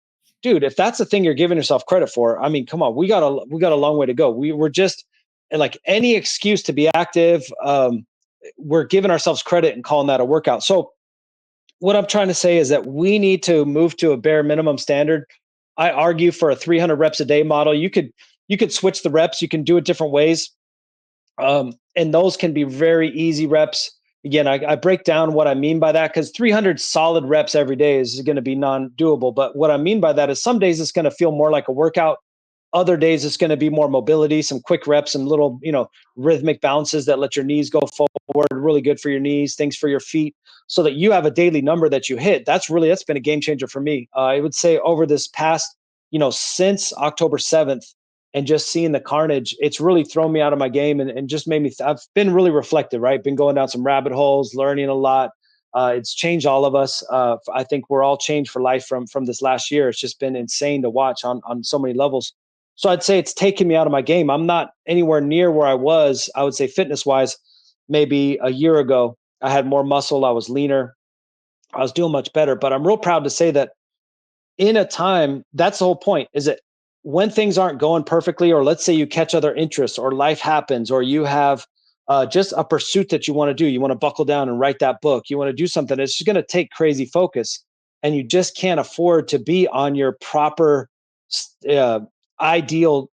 dude, if that's the thing you're giving yourself credit for, I mean, come on, we got a long way to go. We're just like any excuse to be active. We're giving ourselves credit and calling that a workout. So what I'm trying to say is that we need to move to a bare minimum standard. I argue for a 300 reps a day model. You could switch the reps. You can do it different ways. And those can be very easy reps. Again, I break down what I mean by that, because 300 solid reps every day is going to be non-doable. But what I mean by that is some days it's going to feel more like a workout. Other days it's going to be more mobility, some quick reps, some little, rhythmic bounces that let your knees go forward. Really good for your knees, things for your feet, so that you have a daily number that you hit. That's been a game changer for me. I would say over this past, since October 7th, and just seeing the carnage, it's really thrown me out of my game, and just made me. I've been really reflective, right? Been going down some rabbit holes, learning a lot. It's changed all of us. I think we're all changed for life from this last year. It's just been insane to watch on so many levels. So I'd say it's taken me out of my game. I'm not anywhere near where I was, I would say, fitness wise, maybe a year ago. I had more muscle. I was leaner. I was doing much better. But I'm real proud to say that in a time, that's the whole point, is that when things aren't going perfectly, or let's say you catch other interests, or life happens, or you have just a pursuit that you want to do, you want to buckle down and write that book, you want to do something, it's just going to take crazy focus. And you just can't afford to be on your proper, uh, ideal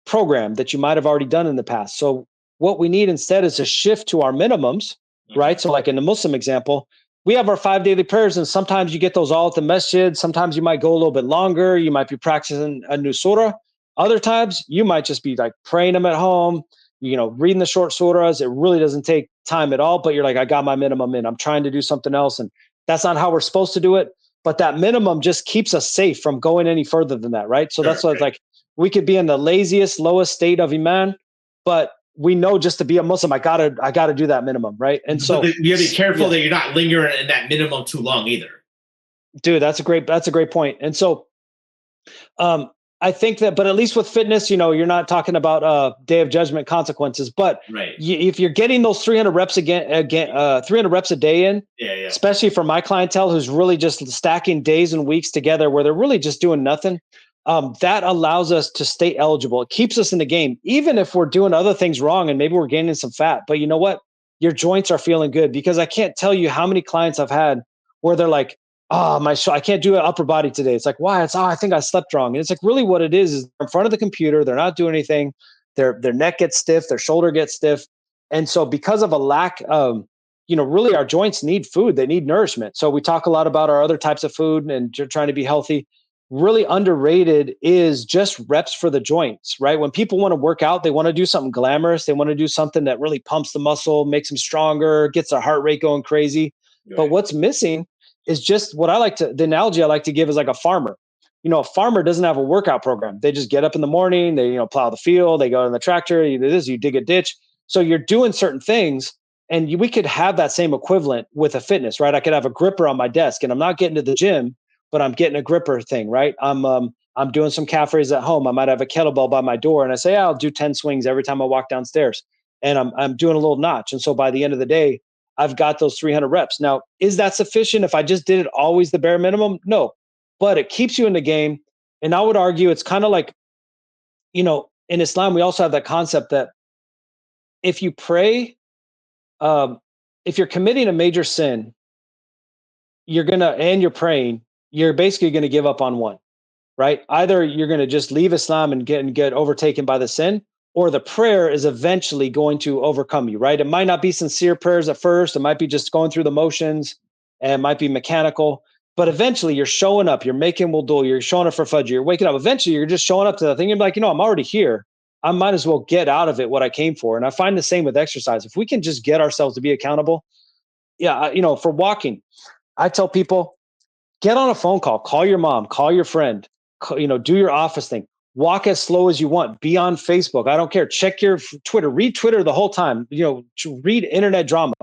program that you might have already done in the past. So what we need instead is a shift to our minimums, Mhm. right? So like in the Muslim example, we have our 5 daily prayers, and sometimes you get those all at the masjid. Sometimes you might go a little bit longer. You might be practicing a new surah. Other times you might just be like praying them at home, reading the short surahs. It really doesn't take time at all, but you're like, I got my minimum in. I'm trying to do something else. And that's not how we're supposed to do it. But that minimum just keeps us safe from going any further than that, right? So Sure, that's what it's sure. like, we could be in the laziest, lowest state of iman, but we know just to be a Muslim, I gotta do that minimum, right? And But so, you gotta be careful yeah, that you're not lingering in that minimum too long either. dude, that's a great point. And so, um, I think that, but at least with fitness, you're not talking about day of judgment consequences. But Right. if you're getting those 300 reps 300 reps a day in, Yeah, yeah. especially for my clientele who's really just stacking days and weeks together where they're really just doing nothing, that allows us to stay eligible. It keeps us in the game, even if we're doing other things wrong and maybe we're gaining some fat. But you know what? Your joints are feeling good, because I can't tell you how many clients I've had where they're like, oh, I can't do an upper body today. It's like, why? I think I slept wrong. And it's like, really what it is they're in front of the computer, they're not doing anything. Their neck gets stiff, their shoulder gets stiff. And so because of a lack, really our joints need food, they need nourishment. So we talk a lot about our other types of food and trying to be healthy. Really underrated is just reps for the joints, right? When people want to work out, they want to do something glamorous. They want to do something that really pumps the muscle, makes them stronger, gets their heart rate going crazy. But Right. what's missing is just what the analogy I like to give is like a farmer. A farmer doesn't have a workout program. They just get up in the morning, they, plow the field, they go in the tractor, you do this, you dig a ditch. So you're doing certain things, and we could have that same equivalent with a fitness, right? I could have a gripper on my desk, and I'm not getting to the gym, but I'm getting a gripper thing, right? I'm doing some calf raises at home. I might have a kettlebell by my door, and I say, I'll do 10 swings every time I walk downstairs. And I'm doing a little notch. And so by the end of the day, I've got those 300 reps. Now, is that sufficient if I just did it always the bare minimum? No, but it keeps you in the game. And I would argue it's kind of like, in Islam, we also have that concept that if you pray, um, if you're committing a major sin, and you're praying, you're basically going to give up on one, right? Either you're going to just leave Islam and get overtaken by the sin, or the prayer is eventually going to overcome you, right? It might not be sincere prayers at first. It might be just going through the motions, and it might be mechanical, but eventually you're showing up, you're making wudu, you're showing up for Fajr, you're waking up. Eventually you're just showing up to the thing. You're like, I'm already here. I might as well get out of it what I came for. And I find the same with exercise. If we can just get ourselves to be accountable, yeah, for walking, I tell people, get on a phone call your mom, call your friend, do your office thing, walk as slow as you want, be on Facebook. I don't care. Check your Twitter, read Twitter the whole time, read internet drama,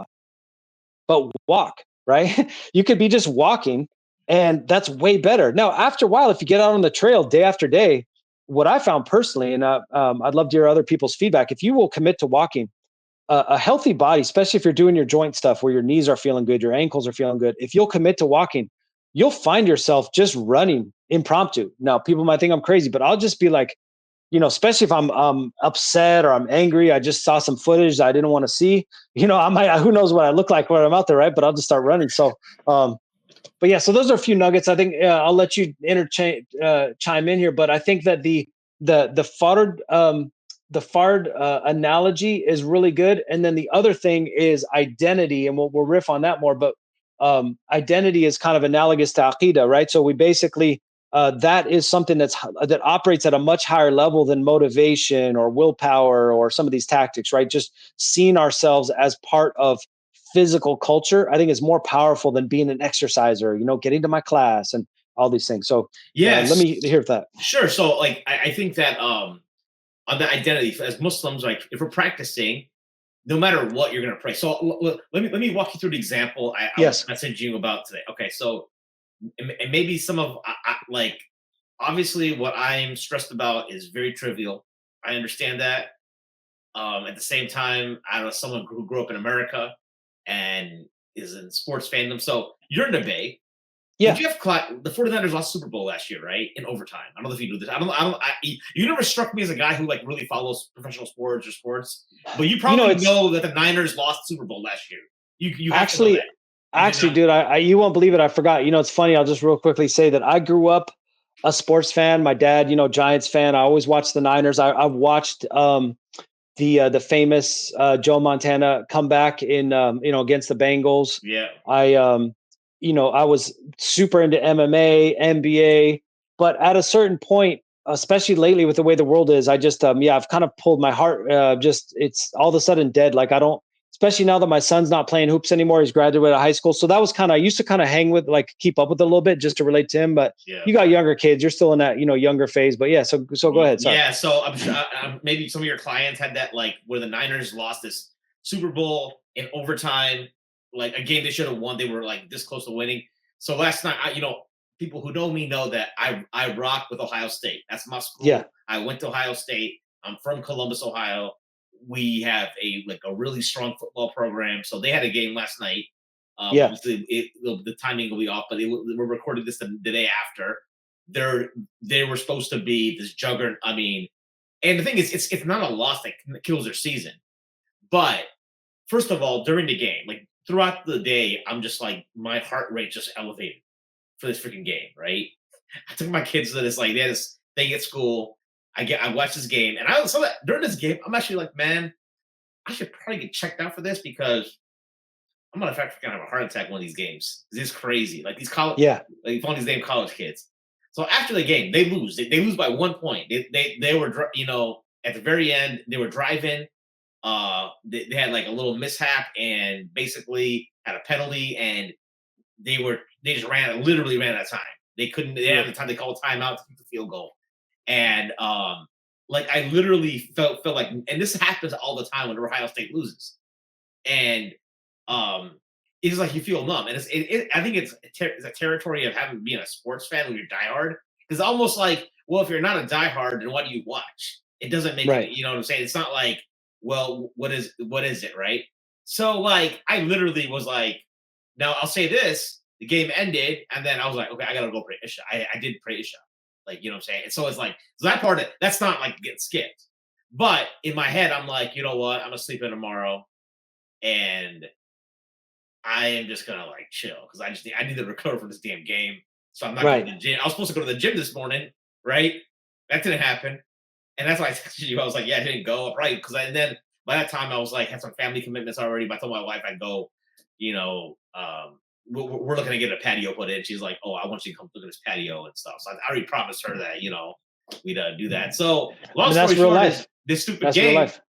but walk, right? You could be just walking, and that's way better. Now, after a while, if you get out on the trail day after day, what I found personally, and I'd love to hear other people's feedback, if you will commit to walking, a healthy body, especially if you're doing your joint stuff where your knees are feeling good, your ankles are feeling good, if you'll commit to walking, you'll find yourself just running impromptu. Now, people might think I'm crazy, but I'll just be like, especially if I'm upset or I'm angry, I just saw some footage I didn't want to see. I might, who knows what I look like when I'm out there, right? But I'll just start running. So, but yeah, so those are a few nuggets. I think I'll let you chime in here, but I think that the fard the fard analogy is really good. And then the other thing is identity, and we'll riff on that more. But identity is kind of analogous to aqidah, right? So we basically that is something that operates at a much higher level than motivation or willpower or some of these tactics, right? Just seeing ourselves as part of physical culture, I think is more powerful than being an exerciser, getting to my class and all these things. So let Yes, me hear that. sure. So like I think that on the identity as Muslims, like if we're practicing, no matter what, you're gonna pray. So let me walk you through the example I was Yes. messaging you about today. Okay, so and maybe some of like obviously what I'm stressed about is very trivial. I understand that. At the same time, I know someone who grew up in America and is in sports fandom. So you're in the Bay. Did Yeah. you have the 49ers lost Super Bowl last year, right? In overtime. I don't know if you knew this. You never struck me as a guy who like really follows professional sports or sports, but you You know, probably it's know that the Niners lost Super Bowl last year. You have to know actually that. You did not? dude, you won't believe it. I forgot. It's funny. I'll just real quickly say that I grew up a sports fan. My dad, Giants fan. I always watched the Niners. I've watched the famous Joe Montana comeback in against the Bengals. Yeah. I I was super into MMA, NBA, but at a certain point, especially lately with the way the world is, I just I've kind of pulled my heart. Just it's all of a sudden dead. Like I don't. Especially now that my son's not playing hoops anymore, he's graduated high school. So that was I used to kind of hang with, like, keep up with it a little bit just to relate to him. But Yeah. you got younger kids, you're still in that younger phase. But yeah, so go ahead. Sorry. Yeah, so I'm sure maybe some of your clients had that like where the Niners lost this Super Bowl in overtime, like a game they should have won. They were like this close to winning. So last night, people who know me know that I rock with Ohio State. That's my Yeah. school. I went to Ohio State. I'm from Columbus, Ohio. We have a really strong football program. So they had a game last night. Yeah. Obviously, the timing will be off, but we're recording this the day after. They're they were supposed to be this juggernaut. I mean, and the thing is, it's not a loss that kills their season. But first of all, during the game, like throughout the day, I'm just like my heart rate just elevated for this freaking game. Right? I took my kids to this they had this thing at school. I watched this game, and I saw that during this game, I'm actually like, man, I should probably get checked out for this because I'm gonna have a heart attack one of these games. This is crazy. Like these college, Yeah. like one of these damn college kids. So after the game, they lose. They lose by 1 point. They were at the very end they were driving. They had like a little mishap and basically had a penalty and they just literally ran out of time. They couldn't. They didn't have the time. They called timeout to keep the field goal. And like I literally felt like, and this happens all the time when Ohio State loses. And um, it's like you feel numb, and I think it's a territory of having being a sports fan when you're diehard. Because almost like, well, if you're not a diehard, then what do you watch? It doesn't make Right. it. You know what I'm saying? It's not like, well, what is it, right? So like, I literally was like, now I'll say this: the game ended, and then I was like, okay, I gotta go pray Isha. I did pray Isha, like you know what I'm saying. And so it's like so that part of that's not like getting skipped, but in my head, I'm like, you know what? I'm gonna sleep in tomorrow, and I am just gonna like chill because I need to recover from this damn game. So I'm not going Right. to the gym. I was supposed to go to the gym this morning, right? That didn't happen, and that's why I texted you. I was like, yeah, I didn't go, right? Because and then by that time I was like had some family commitments already. But I told my wife I'd go. You know, we're looking to get a patio put in. She's like, oh, I want you to come look at this patio and stuff. So I already promised her that we'd do that. So I long mean, story that's real short is life. this stupid That's real game. life.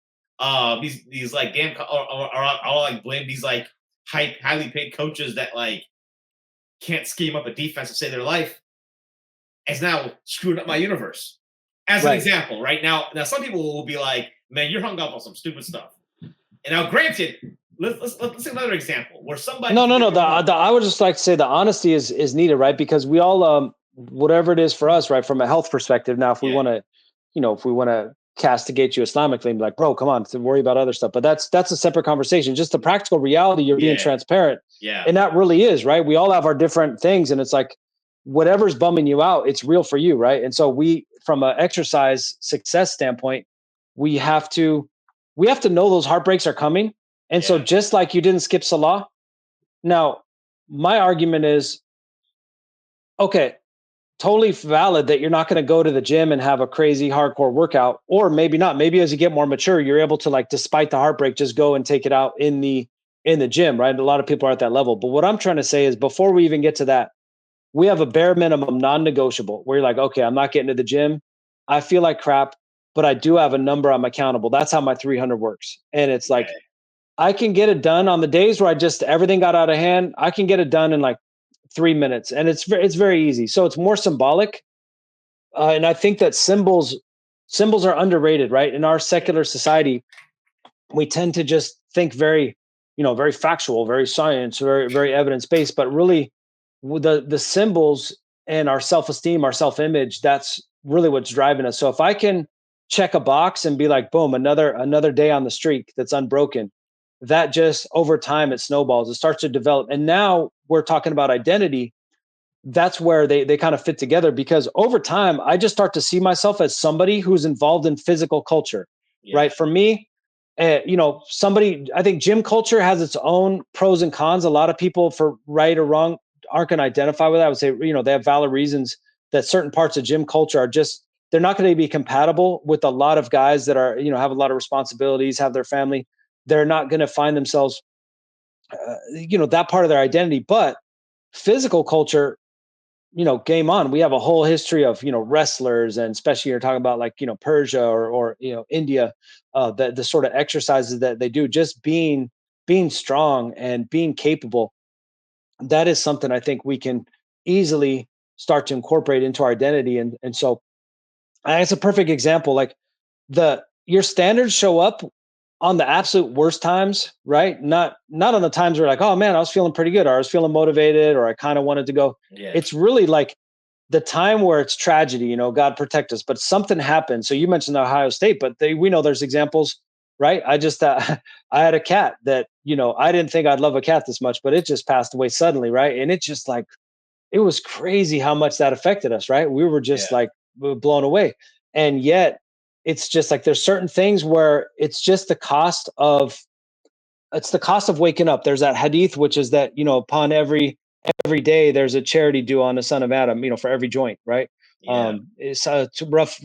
These like damn or I'll like blame these like highly paid coaches that like can't scheme up a defense to save their life as now screwing up my universe. As an Right. example, right now some people will be like, man, you're hung up on some stupid stuff. And now, granted, let's take another example where somebody No, can no, get no. thrown up. I would just like to say the honesty is needed, right? Because we all, whatever it is for us, right, from a health perspective. Now, if we Yeah, want to, if we want to castigate you Islamically, and be like, bro, come on, to worry about other stuff. But that's a separate conversation. Just the practical reality, you're being yeah, transparent, yeah, and that really is right. We all have our different things, and it's like whatever's bumming you out, it's real for you, right? And so we, from an exercise success standpoint, we have to know those heartbreaks are coming. And so yeah, just like you didn't skip Salah, now my argument is okay, totally valid that you're not going to go to the gym and have a crazy hardcore workout, or maybe not. Maybe as you get more mature, you're able to, like, despite the heartbreak, just go and take it out in the gym, right? A lot of people are at that level. But what I'm trying to say is, before we even get to that, we have a bare minimum non-negotiable where you're like, okay, I'm not getting to the gym. I feel like crap, but I do have a number I'm accountable. That's how my 300 works. And it's like, Okay. I can get it done on the days where I just, everything got out of hand. I can get it done in like 3 minutes, and it's very easy. So it's more symbolic, and I think that symbols are underrated, right? In our secular society, we tend to just think very, very factual, very science, very evidence based, but really, the symbols and our self esteem, our self image, that's really what's driving us. So if I can check a box and be like, boom, another day on the streak that's unbroken, that just over time it snowballs. It starts to develop, and now we're talking about identity. That's where they kind of fit together, because over time I just start to see myself as somebody who's involved in physical culture, Yeah. right? For me, somebody, I think gym culture has its own pros and cons. A lot of people, for right or wrong, aren't going to identify with that. I would say, they have valid reasons that certain parts of gym culture are just, they're not going to be compatible with a lot of guys that are, have a lot of responsibilities, have their family. They're not going to find themselves, that part of their identity. But physical culture, game on. We have a whole history of, wrestlers, and especially you're talking about, like, Persia, or India, the sort of exercises that they do, just being strong and being capable. That is something I think we can easily start to incorporate into our identity. And so, it's a perfect example. Like, the your standards show up on the absolute worst times, right? Not on the times where, like, oh man, I was feeling pretty good, or I was feeling motivated, or I kind of wanted to go. Yeah. It's really like the time where it's tragedy, God protect us, but something happened. So you mentioned Ohio State, but we know there's examples, right? I just, I had a cat that, I didn't think I'd love a cat this much, but it just passed away suddenly, right? And it just, like, it was crazy how much that affected us, right? We were just Yeah. like blown away. And yet it's just like, there's certain things where it's just the cost of waking up. There's that hadith, which is that, upon every day there's a charity due on the son of Adam, for every joint, right? Yeah. It's a rough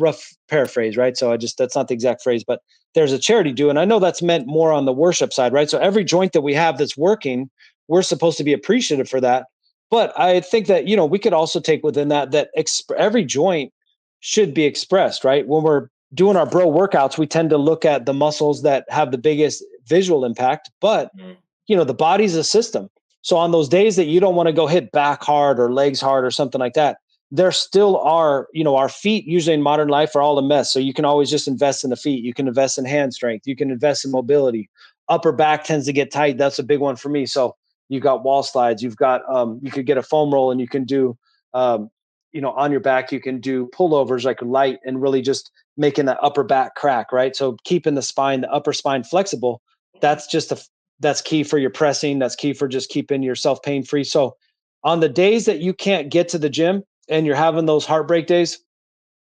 paraphrase, right? So that's not the exact phrase, but there's a charity due. And I know that's meant more on the worship side, right? So every joint that we have that's working, we're supposed to be appreciative for that. But I think that, we could also take within that every joint should be expressed, right? When we're doing our bro workouts, we tend to look at the muscles that have the biggest visual impact, but Mm. the body's a system. So on those days that you don't want to go hit back hard or legs hard or something like that, there still are, our feet usually in modern life are all a mess. So you can always just invest in the feet. You can invest in hand strength. You can invest in mobility. Upper back tends to get tight. That's a big one for me. So you got wall slides. You've got, you could get a foam roll, and you can do, on your back, you can do pullovers, like light, and really just making that upper back crack, right? So keeping the upper spine flexible. Mhm. That's key for your pressing. That's key for just keeping yourself pain free. So on the days that you can't get to the gym and you're having those heartbreak days,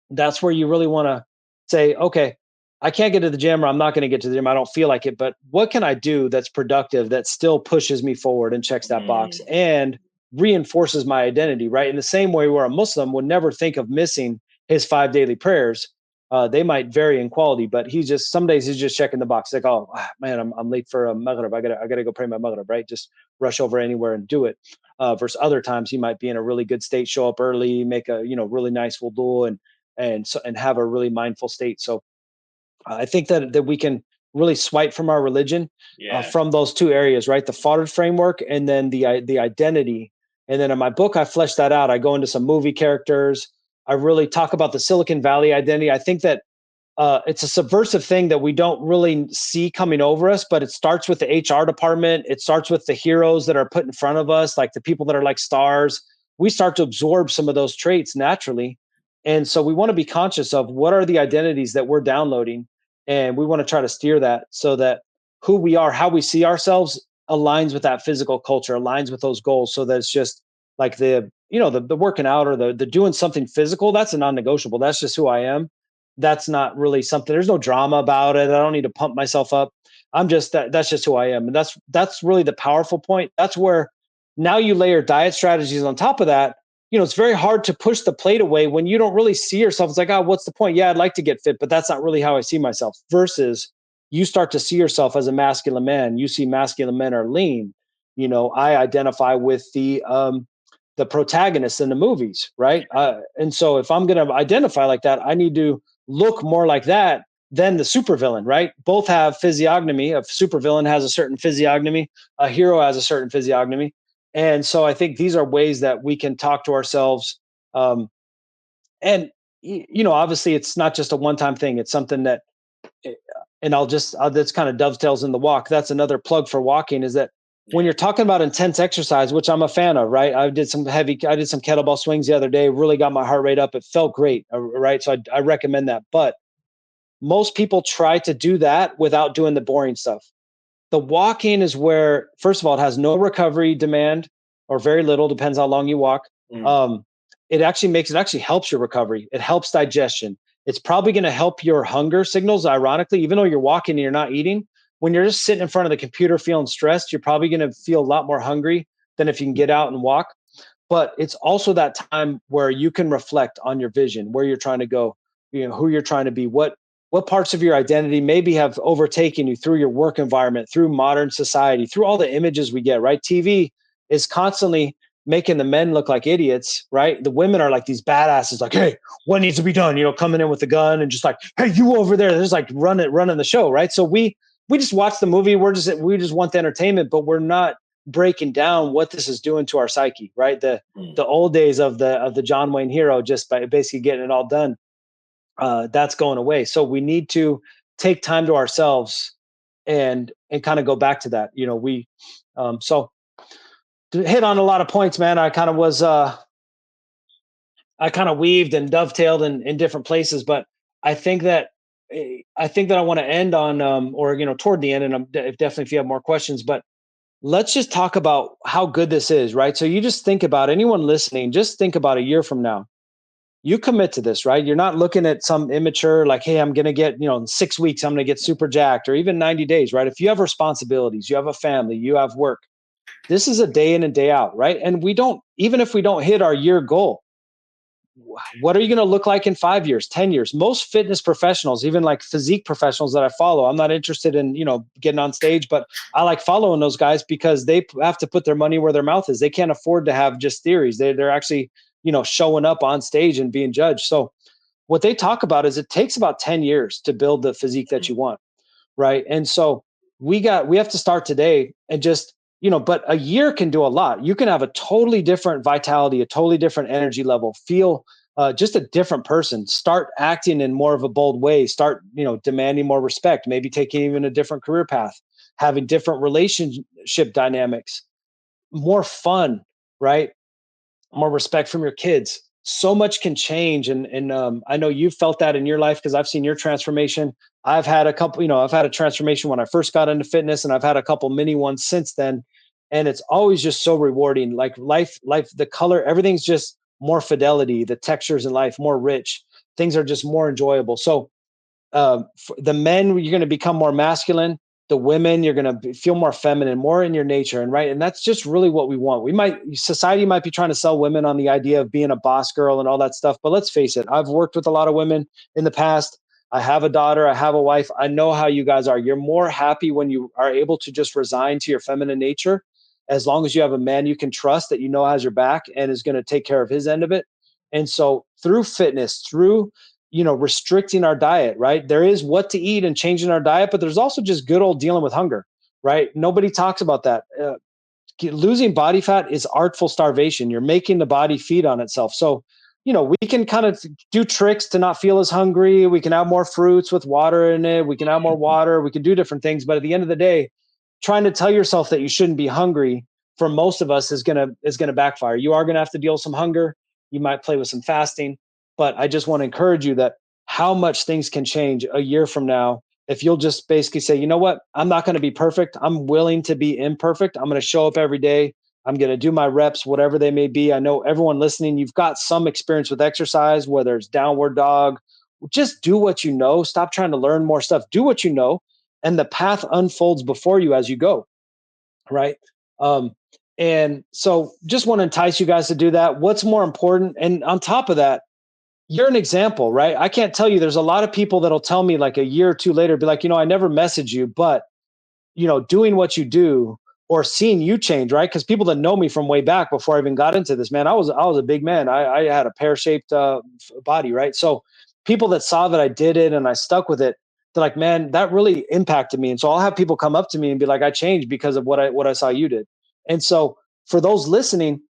that's where you really want to say, okay, I can't get to the gym, or I'm not going to get to the gym. I don't feel like it, but what can I do that's productive, that still pushes me forward and checks that box Mm. and reinforces my identity, right? In the same way where a Muslim would never think of missing his 5 daily prayers. They might vary in quality, but some days he's just checking the box. Like, oh man, I'm late for a Maghrib. I gotta go pray my Maghrib, right? Just rush over anywhere and do it. Versus other times he might be in a really good state, show up early, make a, really nice wudu, and have a really mindful state. So I think that we can really swipe from our religion, Yeah. from those two areas, right? The fodder framework, and then the identity. And then in my book, I flesh that out. I go into some movie characters. I really talk about the Silicon Valley identity. I think that it's a subversive thing that we don't really see coming over us, but it starts with the HR department. It starts with the heroes that are put in front of us, like the people that are like stars. We start to absorb some of those traits naturally. And so we want to be conscious of what are the identities that we're downloading. And we want to try to steer that so that who we are, how we see ourselves, aligns with that physical culture, aligns with those goals. So that it's just like the working out, or the doing something physical, that's a non-negotiable. That's just who I am. That's not really something, there's no drama about it. I don't need to pump myself up. That's just who I am. And that's really the powerful point. That's where now you layer diet strategies on top of that. it's very hard to push the plate away when you don't really see yourself. It's like, oh, what's the point? Yeah, I'd like to get fit, but that's not really how I see myself. Versus you start to see yourself as a masculine man. You see masculine men are lean. I identify with the protagonists in the movies, right? And so if I'm going to identify like that, I need to look more like that than the supervillain, right? Both have physiognomy. A supervillain has a certain physiognomy. A hero has a certain physiognomy. And so I think these are ways that we can talk to ourselves. Um, and obviously, it's not just a one-time thing. It's something that, eh, and that's kind of dovetails in the walk. That's another plug for walking. Is that when Yeah. you're talking about intense exercise, which I'm a fan of, right? I did some kettlebell swings the other day. Really got my heart rate up. It felt great, right? So I recommend that. But most people try to do that without doing the boring stuff. The walking is where, first of all, it has no recovery demand or very little, depends how long you walk. Mm. Um, it actually helps your recovery. It helps digestion. It's probably going to help your hunger signals. Ironically, even though you're walking and you're not eating, when you're just sitting in front of the computer feeling stressed, you're probably going to feel a lot more hungry than if you can get out and walk. But it's also that time where you can reflect on your vision, where you're trying to go, who you're trying to be, what parts of your identity maybe have overtaken you through your work environment, through modern society, through all the images we get, right? TV is constantly making the men look like idiots, right? The women are like these badasses, like, hey, what needs to be done? Coming in with a gun and just like, hey, you over there, there's like running the show, right? So we just watch the movie. We just want the entertainment, but we're not breaking down what this is doing to our psyche, right? Mm. The old days of the John Wayne hero, just by basically getting it all done, that's going away. So we need to take time to ourselves and kind of go back to that. We so to hit on a lot of points, man. I kind of weaved and dovetailed in different places, but I think that I want to end on or toward the end, and definitely if you have more questions, but let's just talk about how good this is, right? So you just think about anyone listening, just think about a year from now. You commit to this, right? You're not looking at some immature, like, hey, I'm going to get, in 6 weeks, I'm going to get super jacked, or even 90 days, right? If you have responsibilities, you have a family, you have work, this is a day in and day out, right? And even if we don't hit our year goal, what are you going to look like in 5 years, 10 years? Most fitness professionals, even like physique professionals that I follow, I'm not interested in, getting on stage, but I like following those guys because they have to put their money where their mouth is. They can't afford to have just theories. They're actually, showing up on stage and being judged. So what they talk about is it takes about 10 years to build the physique that you want, right? And so we have to start today and just, but a year can do a lot. You can have a totally different vitality, a totally different energy level, feel just a different person, start acting in more of a bold way, start, demanding more respect, maybe taking even a different career path, having different relationship dynamics, more fun, right? More respect from your kids. So much can change, and I know you've felt that in your life because I've seen your transformation. I've had a couple, I've had a transformation when I first got into fitness, and I've had a couple mini ones since then. And it's always just so rewarding. Like life, the color, everything's just more fidelity. The textures in life more rich. Things are just more enjoyable. So the men, you're going to become more masculine. The women, you're going to feel more feminine, more in your nature, and that's just really what we want. Society might be trying to sell women on the idea of being a boss girl and all that stuff, but let's face it, I've worked with a lot of women in the past. I have a daughter, I have a wife. I know how you guys are. You're more happy when you are able to just resign to your feminine nature, as long as you have a man you can trust that has your back and is going to take care of his end of it. And so through fitness, through restricting our diet, right? There is what to eat and changing our diet, but there's also just good old dealing with hunger, right? Nobody talks about that. Losing body fat is artful starvation. You're making the body feed on itself. So, we can kind of do tricks to not feel as hungry. We can have more fruits with water in it. We can have more water. We can do different things. But at the end of the day, trying to tell yourself that you shouldn't be hungry for most of us is gonna backfire. You are gonna have to deal with some hunger. You might play with some fasting, but I just want to encourage you that how much things can change a year from now if you'll just basically say, you know what, I'm not going to be perfect. I'm willing to be imperfect. I'm going to show up every day. I'm going to do my reps, whatever they may be. I know everyone listening, you've got some experience with exercise, whether it's downward dog. Just do what you know. Stop trying to learn more stuff. Do what you know, and the path unfolds before you as you go, right? Um, And so just want to entice you guys to do that. What's more important? And on top of that, you're an example, right? I can't tell you, there's a lot of people that'll tell me like a year or two later, be like, I never messaged you, but doing what you do or seeing you change, right? Because people that know me from way back before I even got into this, man, I was a big man. I had a pear shaped body, right? So people that saw that I did it and I stuck with it, they're like, man, that really impacted me. And so I'll have people come up to me and be like, I changed because of what I saw you did. And so for those listening,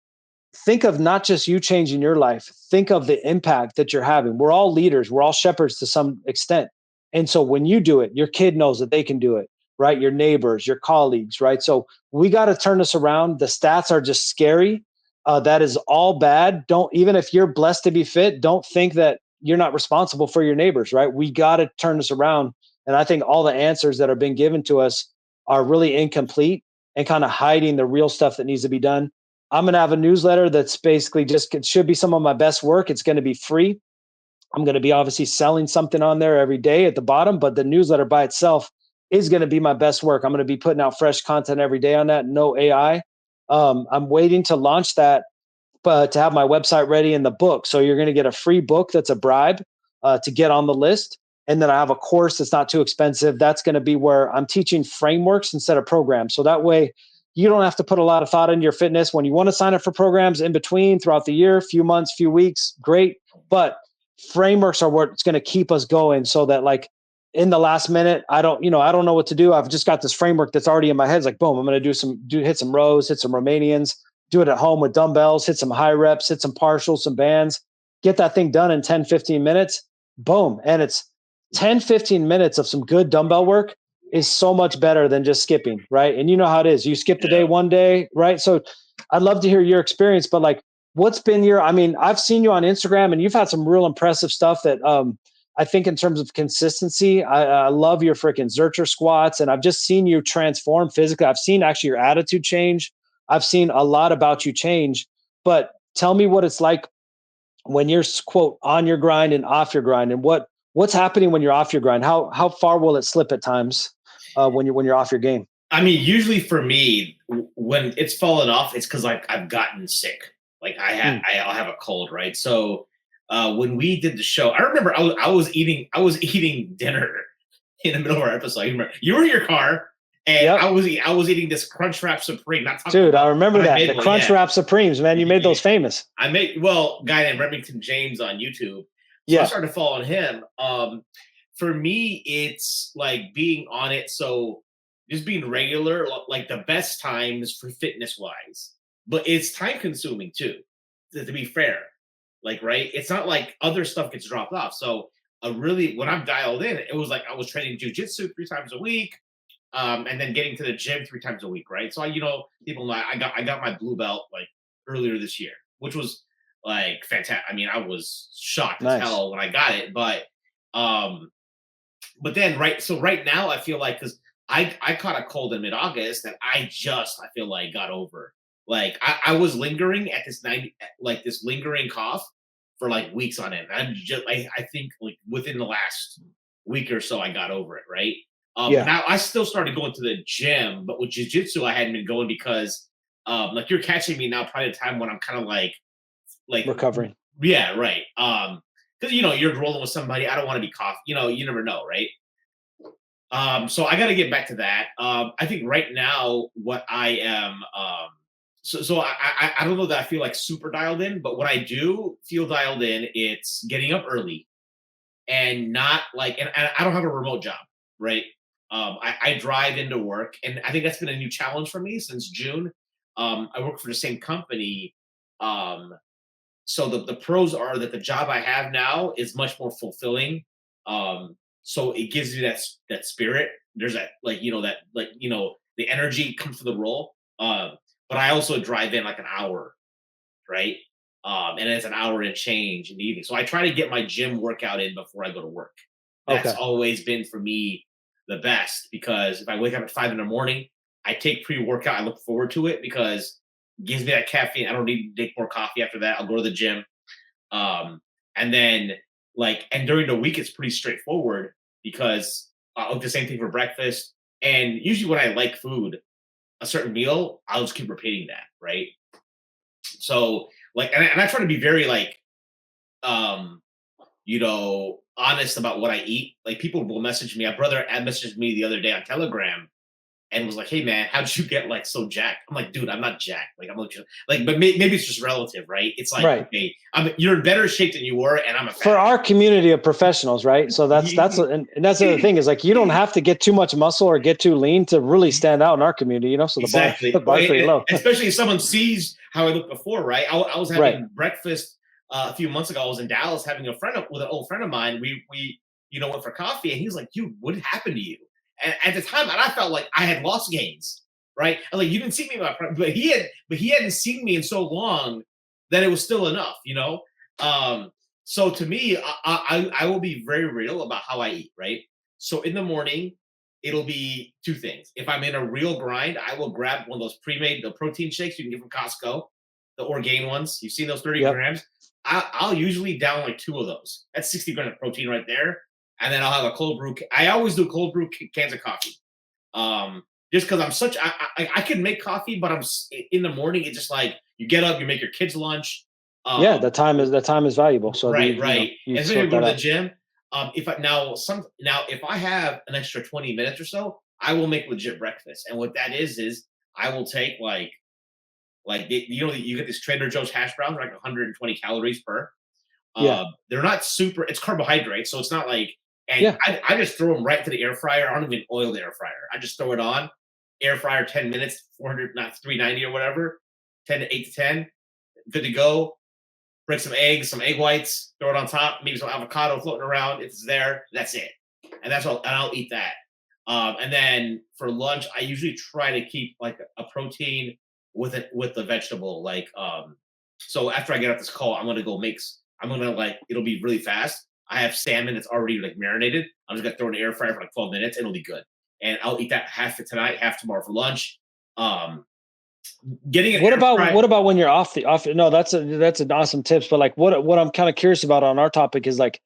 think of not just you changing your life, think of the impact that you're having. We're all leaders, we're all shepherds to some extent. And so when you do it, your kid knows that they can do it, right? Your neighbors, your colleagues, right? So we got to turn this around. The stats are just scary. That is all bad. Don't, even if you're blessed to be fit, don't think that you're not responsible for your neighbors, right? We got to turn this around. And I think all the answers that are being given to us are really incomplete and kind of hiding the real stuff that needs to be done. I'm going to have a newsletter that's basically just, it should be some of my best work. It's going to be free. I'm going to be obviously selling something on there every day at the bottom, but the newsletter by itself is going to be my best work. I'm going to be putting out fresh content every day on that. No AI. I'm waiting to launch that, but to have my website ready in the book. So you're going to get a free book that's a bribe to get on the list. And then I have a course that's not too expensive. That's going to be where I'm teaching frameworks instead of programs. So that way you don't have to put a lot of thought into your fitness. When you want to sign up for programs in between throughout the year, few months, few weeks, great. But frameworks are what's going to keep us going, so that like in the last minute, I don't know what to do. I've just got this framework that's already in my head. It's like, boom, I'm going to hit some rows, hit some Romanians, do it at home with dumbbells, hit some high reps, hit some partials, some bands, get that thing done in 10, 15 minutes. Boom. And it's 10, 15 minutes of some good dumbbell work is so much better than just skipping, right? And you know how it is. You skip the day one day, right? So I'd love to hear your experience, but like, what's been I've seen you on Instagram and you've had some real impressive stuff that I think in terms of consistency, I love your freaking Zercher squats, and I've just seen you transform physically. I've seen actually your attitude change. I've seen a lot about you change, but tell me what it's like when you're quote on your grind and off your grind, and what's happening when you're off your grind. How far will it slip at times when you're off your game? I mean, usually for me, when it's fallen off, it's because like I've gotten sick. Like I'll have a cold, right? So when we did the show, I remember I was eating dinner in the middle of our episode. You were in your car, and Yep. I was eating this Crunchwrap Supreme. Not talking Dude, about, I remember that. The one, Crunchwrap Supremes, man. You made those famous. Guy named Remington James on YouTube. So I Yeah. started following him. For me, it's like being on it. So just being regular, like the best times for fitness wise, but it's time consuming too. To be fair, like right, it's not like other stuff gets dropped off. So really, when I'm dialed in, it was like I was training jujitsu 3 times a week, and then getting to the gym 3 times a week, right? So people know I got my blue belt like earlier this year, which was like fantastic. I mean, I was shocked as hell when I got it, um, but then right now I feel like because I caught a cold in mid-August that I feel like got over. Like I was lingering at this lingering cough for like weeks on end. I think like within the last week or so I got over it, right? Now I still started going to the gym, but with jujitsu I hadn't been going because like you're catching me now probably the time when I'm kind of like recovering. Yeah, right. Because you're rolling with somebody. I don't want to be cough. You never know, right? So I got to get back to that. I think right now what I am, so I don't know that I feel like super dialed in, but when I do feel dialed in, it's getting up early and not like, and I don't have a remote job, right? I drive into work, and I think that's been a new challenge for me since June. I work for the same company. So the pros are that the job I have now is much more fulfilling. So it gives you that spirit. There's that the energy comes to the role. But I also drive in like an hour, right? And it's an hour and change in the evening. So I try to get my gym workout in before I go to work. That's always been for me the best, because if I wake up at 5 in the morning, I take pre-workout. I look forward to it because it gives me that caffeine. I don't need to take more coffee after that. I'll go to the gym. And then and during the week, it's pretty straightforward because I'll do the same thing for breakfast. And usually when I like food, a certain meal, I'll just keep repeating that. right? So like, and I try to be very like, um, honest about what I eat. Like people will message me. My brother messaged me the other day on Telegram and was like, "Hey man, how did you get like so jacked?" I'm like, "Dude, I'm not jacked. Like I'm like, but maybe it's just relative, right? It's like, Right. okay, you're in better shape than you were, and I'm a For fat." our community of professionals, right? So and that's the other thing is like you don't have to get too much muscle or get too lean to really stand out in our community, so the Exactly. bar's pretty low. Especially if someone sees how I looked before, right? I was Right. having breakfast a few months ago. I was in Dallas having with an old friend of mine. We went for coffee, and he was like, "Dude, what happened to you?" And at the time, and I felt like I had lost gains, right? I was like, "You didn't see me, but he hadn't seen me in so long that it was still enough. So to me, I will be very real about how I eat, right? So in the morning, it'll be two things. If I'm in a real grind, I will grab one of those pre-made the protein shakes you can get from Costco, the Orgain ones. You've seen those 30 Yep. grams. I'll usually down like two of those. That's 60 grams of protein right there. And then I'll have a cold brew. I always do cold brew cans of coffee. Just because I can make coffee, but I'm in the morning. It's just like you get up, you make your kids lunch. Yeah, the time is valuable. So Right. you And then sort you go that to the out. gym. If I have an extra 20 minutes or so, I will make legit breakfast. And what that is I will take you get this Trader Joe's hash browns, like 120 calories per. Yeah. They're not super. It's carbohydrates, so it's not like. And Yeah. I just throw them right into the air fryer. I don't even oil the air fryer. I just throw it on, air fryer 10 minutes, 400, not 390 or whatever, 8 to 10, good to go. Break some eggs, some egg whites, throw it on top, maybe some avocado floating around. If it's there, that's it. And that's all, and I'll eat that. And then for lunch, I usually try to keep like a protein with the vegetable. So after I get off this call, it'll be really fast. I have salmon that's already like marinated. I'm just gonna throw it in the air fryer for like 12 minutes, and it'll be good. And I'll eat that half for tonight, half tomorrow for lunch. Um, Getting an What air about fry. what about when you're off? No, that's an awesome tips. But like what I'm kind of curious about on our topic is like,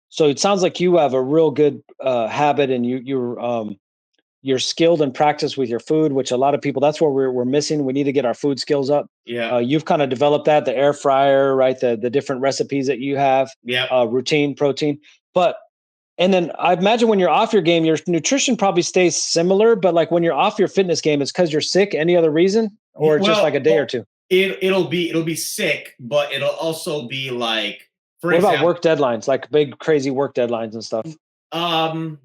so it sounds like you have a real good habit and you're skilled in practice with your food, which a lot of people, that's where we're missing. We need to get our food skills up. Yeah. You've kind of developed that, the air fryer, right? The different recipes that you have, Yeah. routine protein. But and then I imagine when you're off your game, your nutrition probably stays similar. But like when you're off your fitness game, it's because you're sick. Any other reason, or just like a day or two? It'll be sick, but it'll also be like, for What about example, work deadlines, like big crazy work deadlines and stuff? um,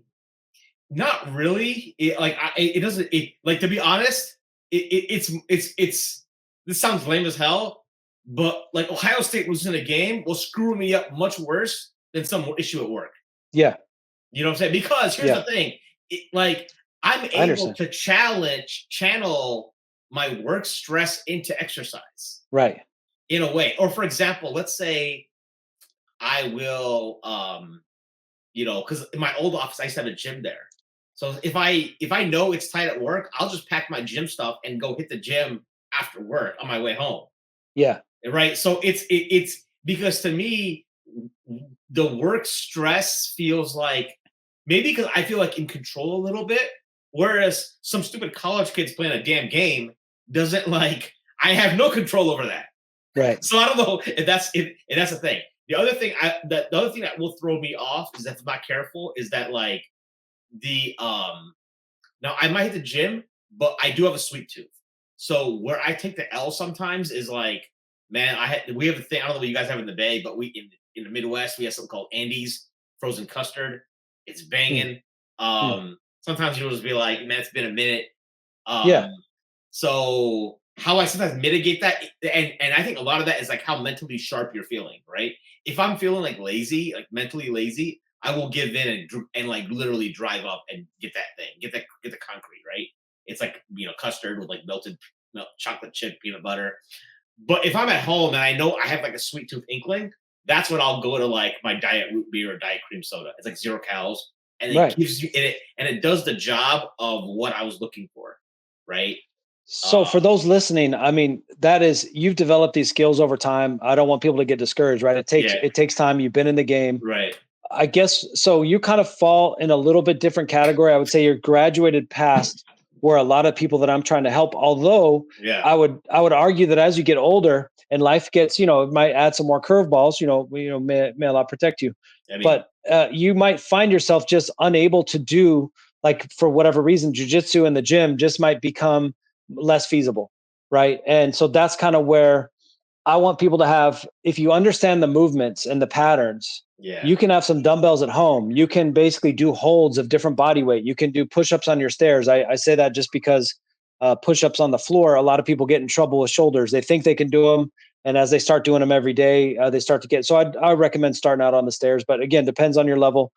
not really. It doesn't. To be honest, it's. This sounds lame as hell, but like Ohio State was in a game will screw me up much worse than some issue at work. Yeah, You know what I'm saying? Because here's the thing, I'm I able understand. to channel my work stress into exercise Right. in a way. Or for example, let's say I will, because in my old office I used to have a gym there. So if I know it's tight at work, I'll just pack my gym stuff and go hit the gym after work on my way home. Yeah. Right. So it's because to me, the work stress feels like maybe because I feel like in control a little bit, whereas some stupid college kids playing a damn game doesn't like I have no control over that. Right. So I don't know if that's the thing. The other thing that will throw me off is if I'm not careful is that like the now I might hit the gym, but I do have a sweet tooth. So where I take the L sometimes is like, man, we have a thing. I don't know what you guys have in the Bay, but we in the Midwest we have something called Andy's frozen custard. It's Mm, banging. mm. Sometimes you'll just be like, man, it's been a minute. Yeah. So how I sometimes mitigate that, and I think a lot of that is like how mentally sharp you're feeling, right? If I'm feeling like lazy, like mentally lazy, I will give in and like literally drive up and get that thing, get the concrete, right? It's like custard with like melted chocolate chip peanut butter. But if I'm at home and I know I have like a sweet tooth inkling, that's when I'll go to like my diet root beer or diet cream soda. It's like 0 calories, and it Right. gives you and it does the job of what I was looking for, right? So for those listening, I mean, that is you've developed these skills over time. I don't want people to get discouraged, right? Yeah, It takes time. You've been in the game. right. I guess so you kind of fall in a little bit different category. I would say you're graduated past where a lot of people that I'm trying to help, although Yeah. I would argue that as you get older and life gets, it might add some more curveballs, may Allah protect you. I mean, But you might find yourself just unable to do, like, for whatever reason, jujitsu in the gym just might become less feasible. Right. And so that's kind of where I want people to have, if you understand the movements and the patterns, yeah. you can have some dumbbells at home. You can basically do holds of different body weight. You can do push-ups on your stairs. I say that just because push-ups on the floor, a lot of people get in trouble with shoulders. They think they can do them. And as they start doing them every day, they start to get, so I recommend starting out on the stairs, but again, depends on your level.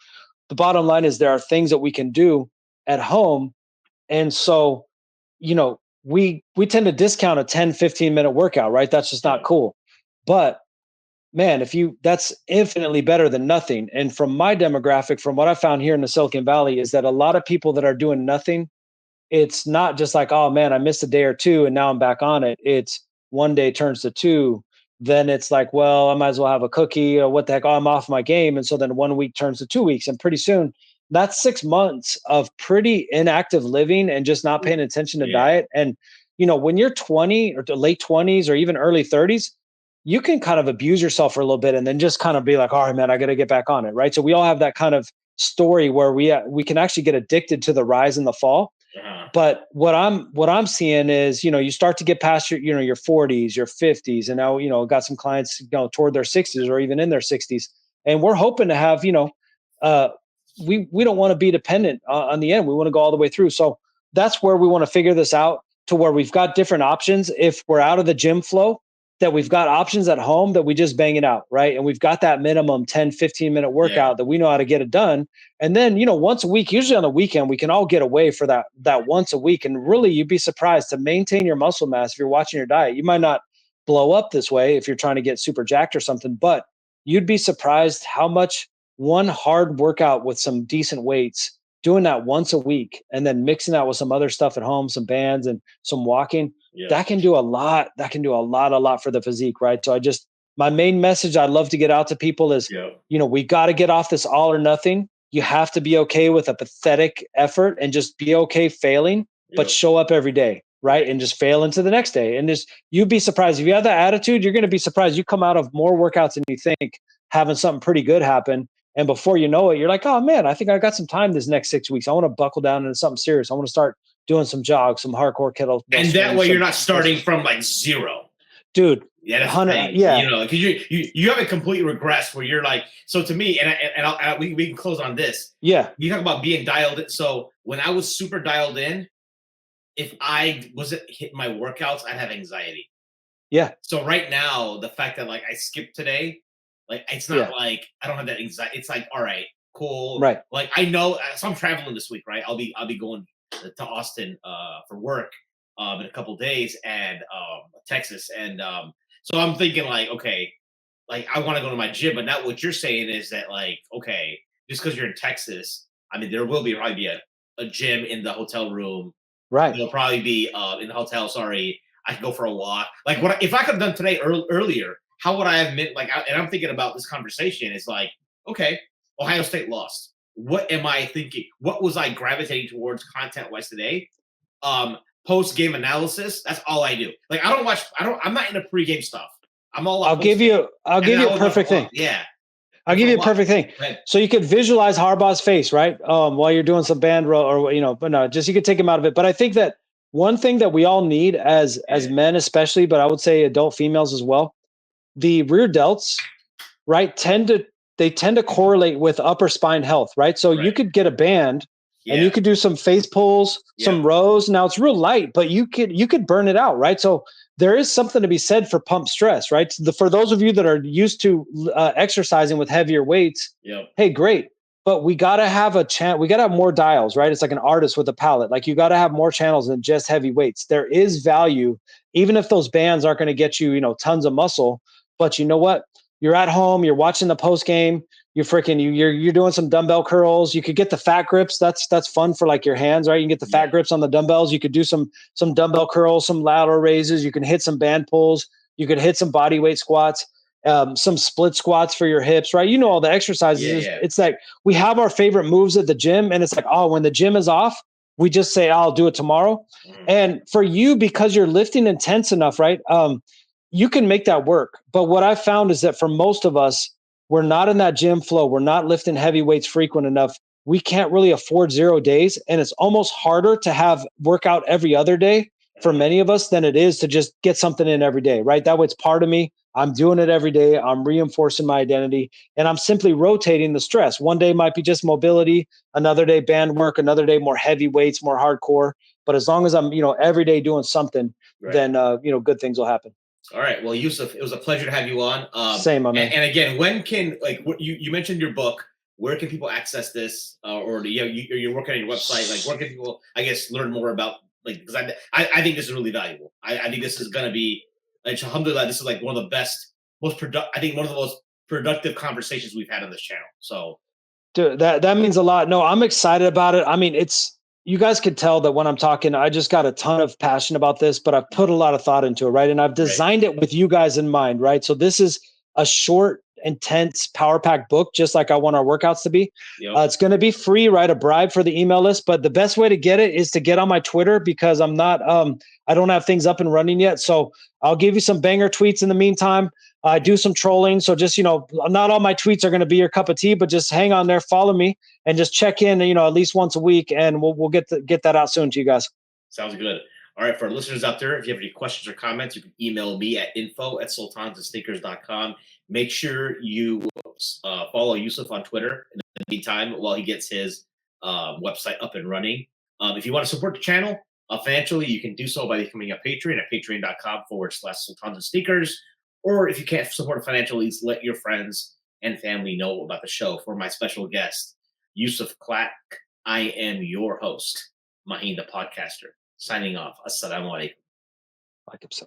The bottom line is there are things that we can do at home. And so, we tend to discount a 10-15 minute workout, right? That's just not Yeah. cool. But man, if you that's infinitely better than nothing. And from my demographic, from what I found here in the Silicon Valley, is that a lot of people that are doing nothing, it's not just like, oh man, I missed a day or two and now I'm back on it. It's one day turns to two. Then it's like, well, I might as well have a cookie, or what the heck, oh, I'm off my game. And so then 1 week turns to 2 weeks. And pretty soon that's 6 months of pretty inactive living and just not paying attention to Yeah. diet. And, when you're 20 or to late 20s or even early 30s, you can kind of abuse yourself for a little bit and then just kind of be like, all right, man, I got to get back on it. Right. So we all have that kind of story where we can actually get addicted to the rise and the fall. Uh-huh. But what I'm seeing is, you start to get past your 40s, your 50s, and now, got some clients, toward their 60s or even in their 60s. And we're hoping to have, uh we don't want to be dependent on the end. We want to go all the way through. So that's where we want to figure this out, to where we've got different options. If we're out of the gym flow, that we've got options at home that we just bang it out, right? And we've got that minimum 10-15 minute Yeah. workout that we know how to get it done. And then, once a week, usually on the weekend, we can all get away for that once a week. And really, you'd be surprised to maintain your muscle mass if you're watching your diet. You might not blow up this way if you're trying to get super jacked or something, but you'd be surprised how much one hard workout with some decent weights, doing that once a week and then mixing that with some other stuff at home, some bands and some walking, Yeah. that can do a lot. That can do a lot for the physique, right? So my main message I'd love to get out to people is, Yeah. we got to get off this all or nothing. You have to be okay with a pathetic effort and just be okay failing, but Yeah. show up every day, right? And just fail into the next day. And you'd be surprised if you have that attitude. You're going to be surprised. You come out of more workouts than you think, having something pretty good happen. And before you know it, you're like, oh man, I think I got some time this next 6 weeks. I want to buckle down into something serious. I want to start doing some jogs, some hardcore kettlebell And that swings, way you're not starting from like zero. dude. Yeah, that's the 100, thing. yeah. Because you haven't completely regressed where you're like, so to me, we can close on this. Yeah. You talk about being dialed in. So when I was super dialed in, if I wasn't hitting my workouts, I'd have anxiety. Yeah. So right now, the fact that like I skipped today, like it's not like I don't have that anxiety. It's like, all right, cool. Right. Like I know, so I'm traveling this week, right? I'll be going to Austin for work in a couple days, and Texas, and so I'm thinking like, okay, like I want to go to my gym, but not what you're saying is that like, okay, just because you're in Texas, I mean, there will probably be a gym in the hotel room. Right. There'll probably be in the hotel. Sorry, I could go for a walk. Like what if I could have done today earlier? How would I have meant like? And I'm thinking about this conversation. It's like, okay, Ohio State lost. What am I thinking? What was I gravitating towards content wise today? Post game analysis. That's all I do. Like I don't watch. I'm not into pregame stuff. I'm all. I'll give you a perfect thing. Yeah. I'll give you a perfect thing. So you could visualize Harbaugh's face, right? While you're doing some band roll or, but no, just you could take him out of it. But I think that one thing that we all need as men, especially, but I would say adult females as well, the rear delts, right, tend to correlate with upper spine health, right? So you could get a band and you could do some face pulls, some rows. Now it's real light, but you could burn it out, right? So there is something to be said for pump stress, right? For those of you that are used to exercising with heavier weights, hey, great. But we got to have we got to have more dials, right? It's like an artist with a palette. Like you got to have more channels than just heavy weights. There is value, even if those bands aren't going to get you, tons of muscle. But you know what? You're at home, you're watching the post game, you're doing some dumbbell curls. You could get the fat grips. That's fun for like your hands, right? You can get the fat grips on the dumbbells. You could do some dumbbell curls, some lateral raises. You can hit some band pulls. You could hit some body weight squats, some split squats for your hips, right? All the exercises. It's like we have our favorite moves at the gym, and it's like, oh, when the gym is off, We just say, I'll do it tomorrow. Mhm. And for you, because you're lifting intense enough, right? You can make that work. But what I found is that for most of us, we're not in that gym flow. We're not lifting heavy weights frequent enough. We can't really afford 0 days. And it's almost harder to have workout every other day for Mhm. many of us than it is to just get something in every day, right? That way it's part of me. I'm doing it every day. I'm reinforcing my identity and I'm simply rotating the stress. One day might be just mobility, another day band work, another day more heavy weights, more hardcore. But as long as I'm, every day doing something, Right. then good things will happen. All right. Well, Yusuf, it was a pleasure to have you on. Same, my And, man. and again, when can you mentioned your book? Where can people access this, or you're working on your website? Like, where can people, I guess, learn more about like because I think this is really valuable. I think this is going to be, like, alhamdulillah, this is like one of the best, most productive. I think one of the most productive conversations we've had on this channel. So Dude, that means a lot. No, I'm excited about it. I mean, it's you guys could tell that when I'm talking, I just got a ton of passion about this, but I've put a lot of thought into it, right? And I've right. designed it with you guys in mind, right? So this is a short, intense, power packed book, just like I want our workouts to be. Yep. It's going to be free, right? A bribe for the email list, but the best way to get it is to get on my Twitter because I don't have things up and running yet. So I'll give you some banger tweets in the meantime. I do some trolling. So just, not all my tweets are going to be your cup of tea, but just hang on there, follow me and just check in, at least once a week. And we'll get that out soon to you guys. Sounds good. All right, for our listeners out there, if you have any questions or comments, you can email me at info@sultansandsneakers.com. Make sure you follow Yusuf on Twitter in the meantime while he gets his website up and running. If you want to support the channel financially, you can do so by becoming a patron at patreon.com/Sultans and Sneakers. Or if you can't support it financially, let your friends and family know about the show. For my special guest, Yusuf Clack, I am your host, Maheen the podcaster. Signing off. Assalamu alaikum. Like so.